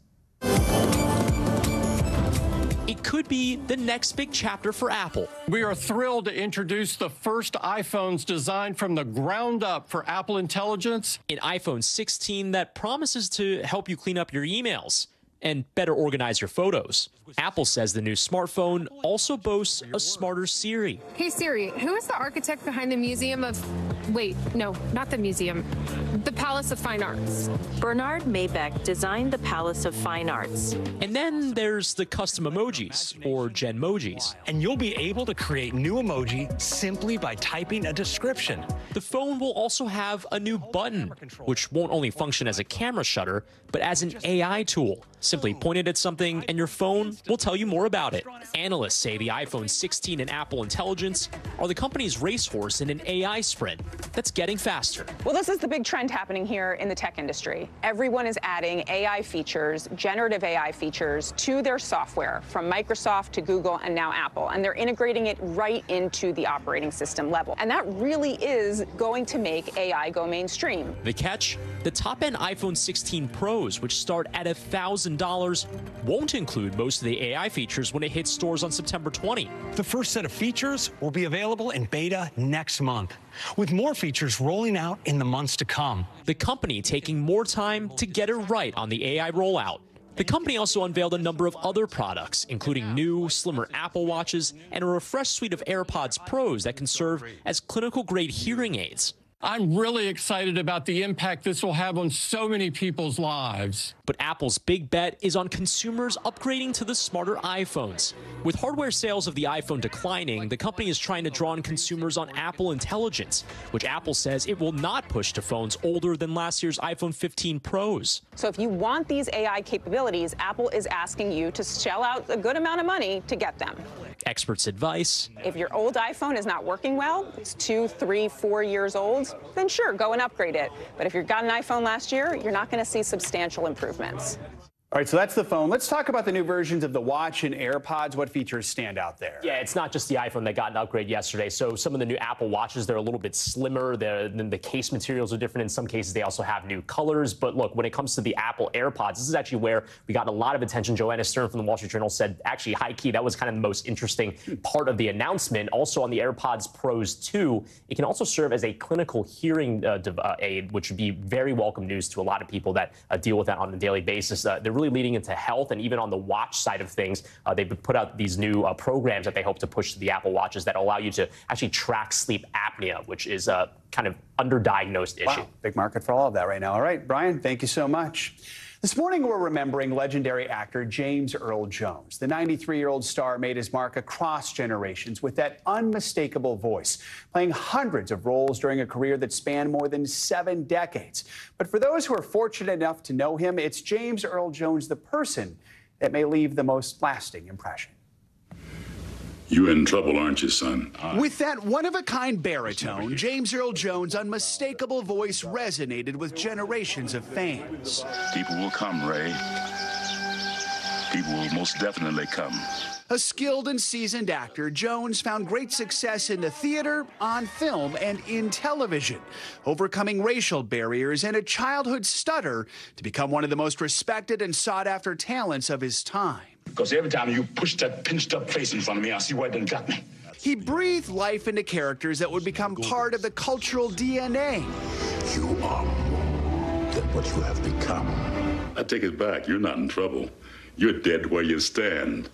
It could be the next big chapter for Apple. We are thrilled to introduce the first iPhones designed from the ground up for Apple Intelligence. An iPhone 16 that promises to help you clean up your emails and better organize your photos. Apple says the new smartphone also boasts a smarter Siri. Hey Siri, who is the architect behind the Museum of... Wait, no, not the museum. The Palace of Fine Arts. Bernard Maybeck designed the Palace of Fine Arts. And then there's the custom emojis, or Genmojis. And you'll be able to create new emoji simply by typing a description. The phone will also have a new button, which won't only function as a camera shutter, but as an AI tool. Simply point it at something and your phone will tell you more about it. Analysts say the iPhone 16 and Apple Intelligence are the company's racehorse in an AI sprint that's getting faster. Well, this is the big trend happening here in the tech industry. Everyone is adding AI features, generative AI features, to their software, from Microsoft to Google and now Apple, and they're integrating it right into the operating system level. And that really is going to make AI go mainstream. The catch? The top-end iPhone 16 Pros, which start at $1,000, won't include most of the AI features when it hits stores on September 20. The first set of features will be available in beta next month, with more features rolling out in the months to come. The company taking more time to get it right on the AI rollout. The company also unveiled a number of other products, including new, slimmer Apple Watches and a refreshed suite of AirPods Pros that can serve as clinical-grade hearing aids. I'm really excited about the impact this will have on so many people's lives. But Apple's big bet is on consumers upgrading to the smarter iPhones. With hardware sales of the iPhone declining, the company is trying to draw in consumers on Apple Intelligence, which Apple says it will not push to phones older than last year's iPhone 15 Pros. So if you want these AI capabilities, Apple is asking you to shell out a good amount of money to get them. Experts' advice: if your old iPhone is not working well, it's 2, 3, 4 years old, then sure, go and upgrade it. But if you got an iPhone last year, you're not going to see substantial improvements. All right, so that's the phone. Let's talk about the new versions of the Watch and AirPods. What features stand out there? Yeah, it's not just the iPhone that got an upgrade yesterday. So some of the new Apple Watches, they're a little bit slimmer. The case materials are different. In some cases, they also have new colors. But look, when it comes to the Apple AirPods, this is actually where we got a lot of attention. Joanna Stern from the Wall Street Journal said, actually, high key, that was kind of the most interesting part of the announcement. Also on the AirPods Pros 2, it can also serve as a clinical hearing aid, which would be very welcome news to a lot of people that deal with that on a daily basis. They're really leading into health, and even on the watch side of things, they've put out these new programs that they hope to push to the Apple Watches that allow you to actually track sleep apnea, which is a kind of underdiagnosed issue. Wow, big market for all of that right now. All right, Brian, thank you so much. This morning, we're remembering legendary actor James Earl Jones. The 93-year-old star made his mark across generations with that unmistakable voice, playing hundreds of roles during a career that spanned more than 7 decades. But for those who are fortunate enough to know him, it's James Earl Jones, the person, that may leave the most lasting impression. You're in trouble, aren't you, son? With that one-of-a-kind baritone, James Earl Jones' unmistakable voice resonated with generations of fans. People will come, Ray. People will most definitely come. A skilled and seasoned actor, Jones found great success in the theater, on film, and in television, overcoming racial barriers and a childhood stutter to become one of the most respected and sought-after talents of his time. Because every time you push that pinched-up face in front of me, I see where it done got me. He breathed life into characters that would become part of the cultural DNA. You are more than what you have become. I take it back. You're not in trouble. You're dead where you stand.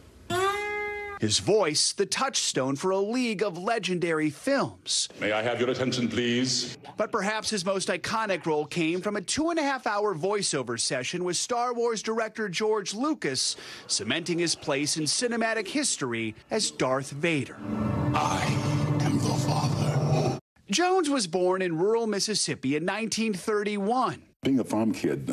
His voice, the touchstone for a league of legendary films. May I have your attention, please? But perhaps his most iconic role came from a 2.5-hour voiceover session with Star Wars director George Lucas, cementing his place in cinematic history as Darth Vader. I am the Father. Jones was born in rural Mississippi in 1931. Being a farm kid,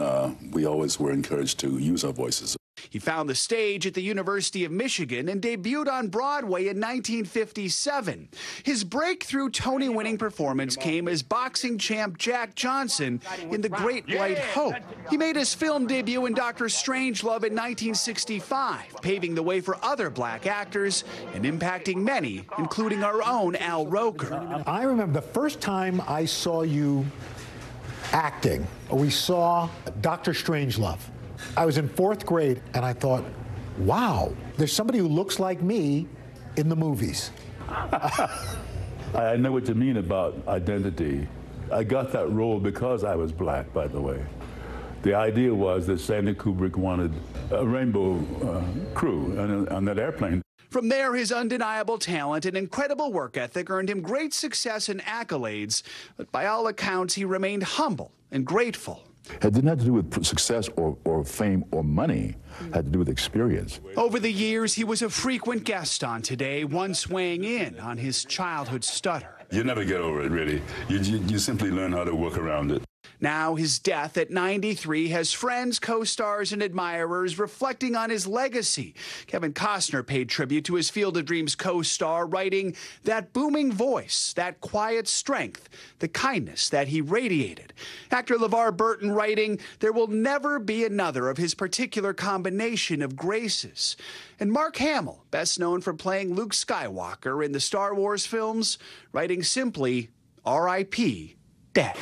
we always were encouraged to use our voices. He found the stage at the University of Michigan and debuted on Broadway in 1957. His breakthrough Tony-winning performance came as boxing champ Jack Johnson in The Great White Hope. He made his film debut in Dr. Strangelove in 1965, paving the way for other black actors and impacting many, including our own Al Roker. I remember the first time I saw you acting, we saw Dr. Strangelove. I was in 4th grade, and I thought, wow, there's somebody who looks like me in the movies. I know what you mean about identity. I got that role because I was black, by the way. The idea was that Stanley Kubrick wanted a rainbow crew on that airplane. From there, his undeniable talent and incredible work ethic earned him great success and accolades, but by all accounts, he remained humble and grateful. It didn't have to do with success or fame or money. It had to do with experience. Over the years, he was a frequent guest on Today, once weighing in on his childhood stutter. You never get over it, really. You simply learn how to work around it. Now, his death at 93 has friends, co-stars, and admirers reflecting on his legacy. Kevin Costner paid tribute to his Field of Dreams co-star, writing, "That booming voice, that quiet strength, the kindness that he radiated." Actor LeVar Burton writing, "There will never be another of his particular combination of graces." And Mark Hamill, best known for playing Luke Skywalker in the Star Wars films, writing simply, "R.I.P. Dead."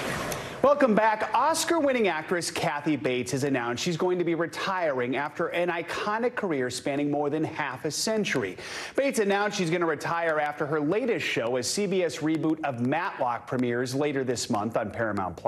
Welcome back. Oscar-winning actress Kathy Bates has announced she's going to be retiring after an iconic career spanning more than half a century. Bates announced she's going to retire after her latest show, a CBS reboot of Matlock, premieres later this month on Paramount+.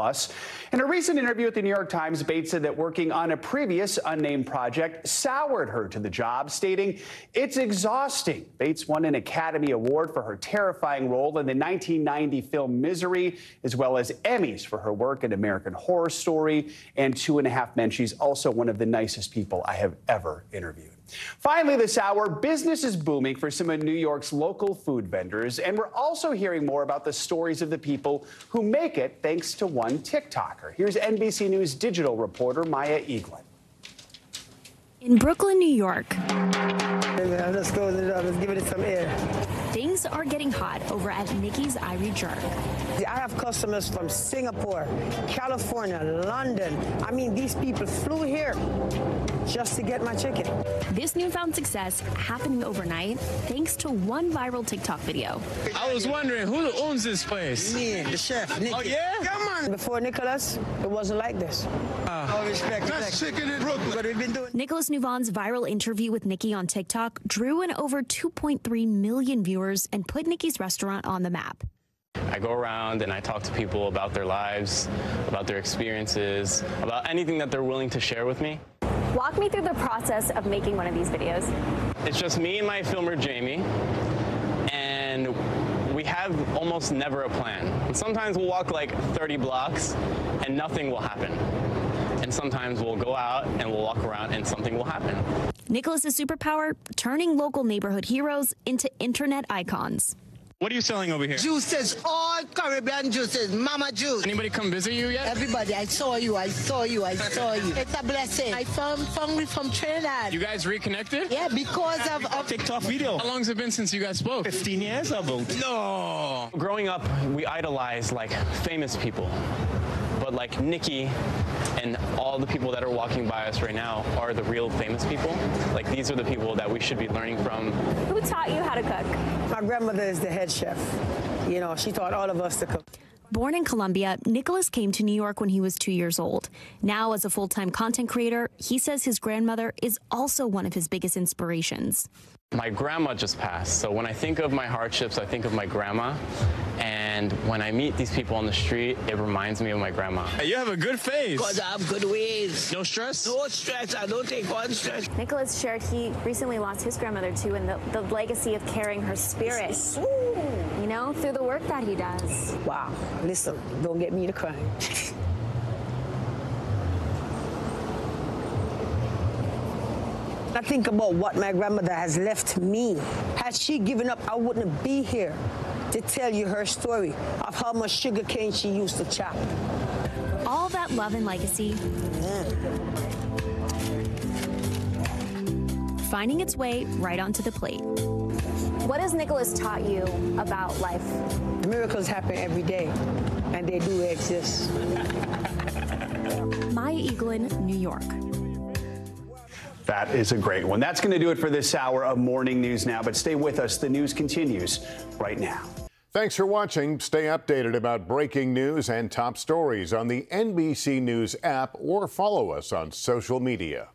In a recent interview with the New York Times, Bates said that working on a previous unnamed project soured her to the job, stating, "It's exhausting." Bates won an Academy Award for her terrifying role in the 1990 film Misery, as well as Emmys for her work in American Horror Story and 2.5 Men. She's also one of the nicest people I have ever interviewed. Finally this hour, business is booming for some of New York's local food vendors, and we're also hearing more about the stories of the people who make it thanks to one TikToker. Here's NBC News Digital reporter Maya Eaglin. In Brooklyn, New York. Let's go. Let's give it some air. Things are getting hot over at Nikki's Irie Jerk. I have customers from Singapore, California, London. I mean, these people flew here just to get my chicken. This newfound success happening overnight thanks to one viral TikTok video. I was wondering, who owns this place? Me, the chef, Nicky. Oh, yeah? Come on. Before Nicholas, it wasn't like this. All respect. Best chicken in Brooklyn. What we've been doing. Nicholas Newvon's viral interview with Nikki on TikTok drew in over 2.3 million viewers and put Nikki's restaurant on the map. I go around and I talk to people about their lives, about their experiences, about anything that they're willing to share with me. Walk me through the process of making one of these videos. It's just me and my filmer, Jamie, and we have almost never a plan. And sometimes we'll walk like 30 blocks and nothing will happen. And sometimes we'll go out and we'll walk around and something will happen. Nicholas's superpower, turning local neighborhood heroes into internet icons. What are you selling over here? Juices, all Caribbean juices, mama juice. Anybody come visit you yet? Everybody, I saw you, I saw you, I saw you. It's a blessing. I found me from Trinidad. You guys reconnected? Yeah, because of TikTok video. How long has it been since you guys spoke? 15 years about. No. Growing up, we idolize like famous people. But like Nikki and all the people that are walking by us right now are the real famous people. Like these are the people that we should be learning from. Who taught you how to cook? My grandmother is the head chef. You know, she taught all of us to cook. Born in Colombia, Nicholas came to New York when he was 2 years old. Now, as a full-time content creator, he says his grandmother is also one of his biggest inspirations. My grandma just passed, so when I think of my hardships, I think of my grandma. And when I meet these people on the street, it reminds me of my grandma. You have a good face. Because I have good ways. No stress? No stress. I don't take one stress. Nicholas shared he recently lost his grandmother too, and the legacy of carrying her spirit, you know, through the work that he does. Wow. Listen, don't get me to cry. I think about what my grandmother has left me. Had she given up, I wouldn't be here to tell you her story of how much sugar cane she used to chop. All that love and legacy finding its way right onto the plate. What has Nicholas taught you about life? Miracles happen every day, and they do exist. Maya Eaglin, New York. That is a great one. That's going to do it for this hour of Morning News Now, but stay with us. The news continues right now. Thanks for watching. Stay updated about breaking news and top stories on the NBC News app or follow us on social media.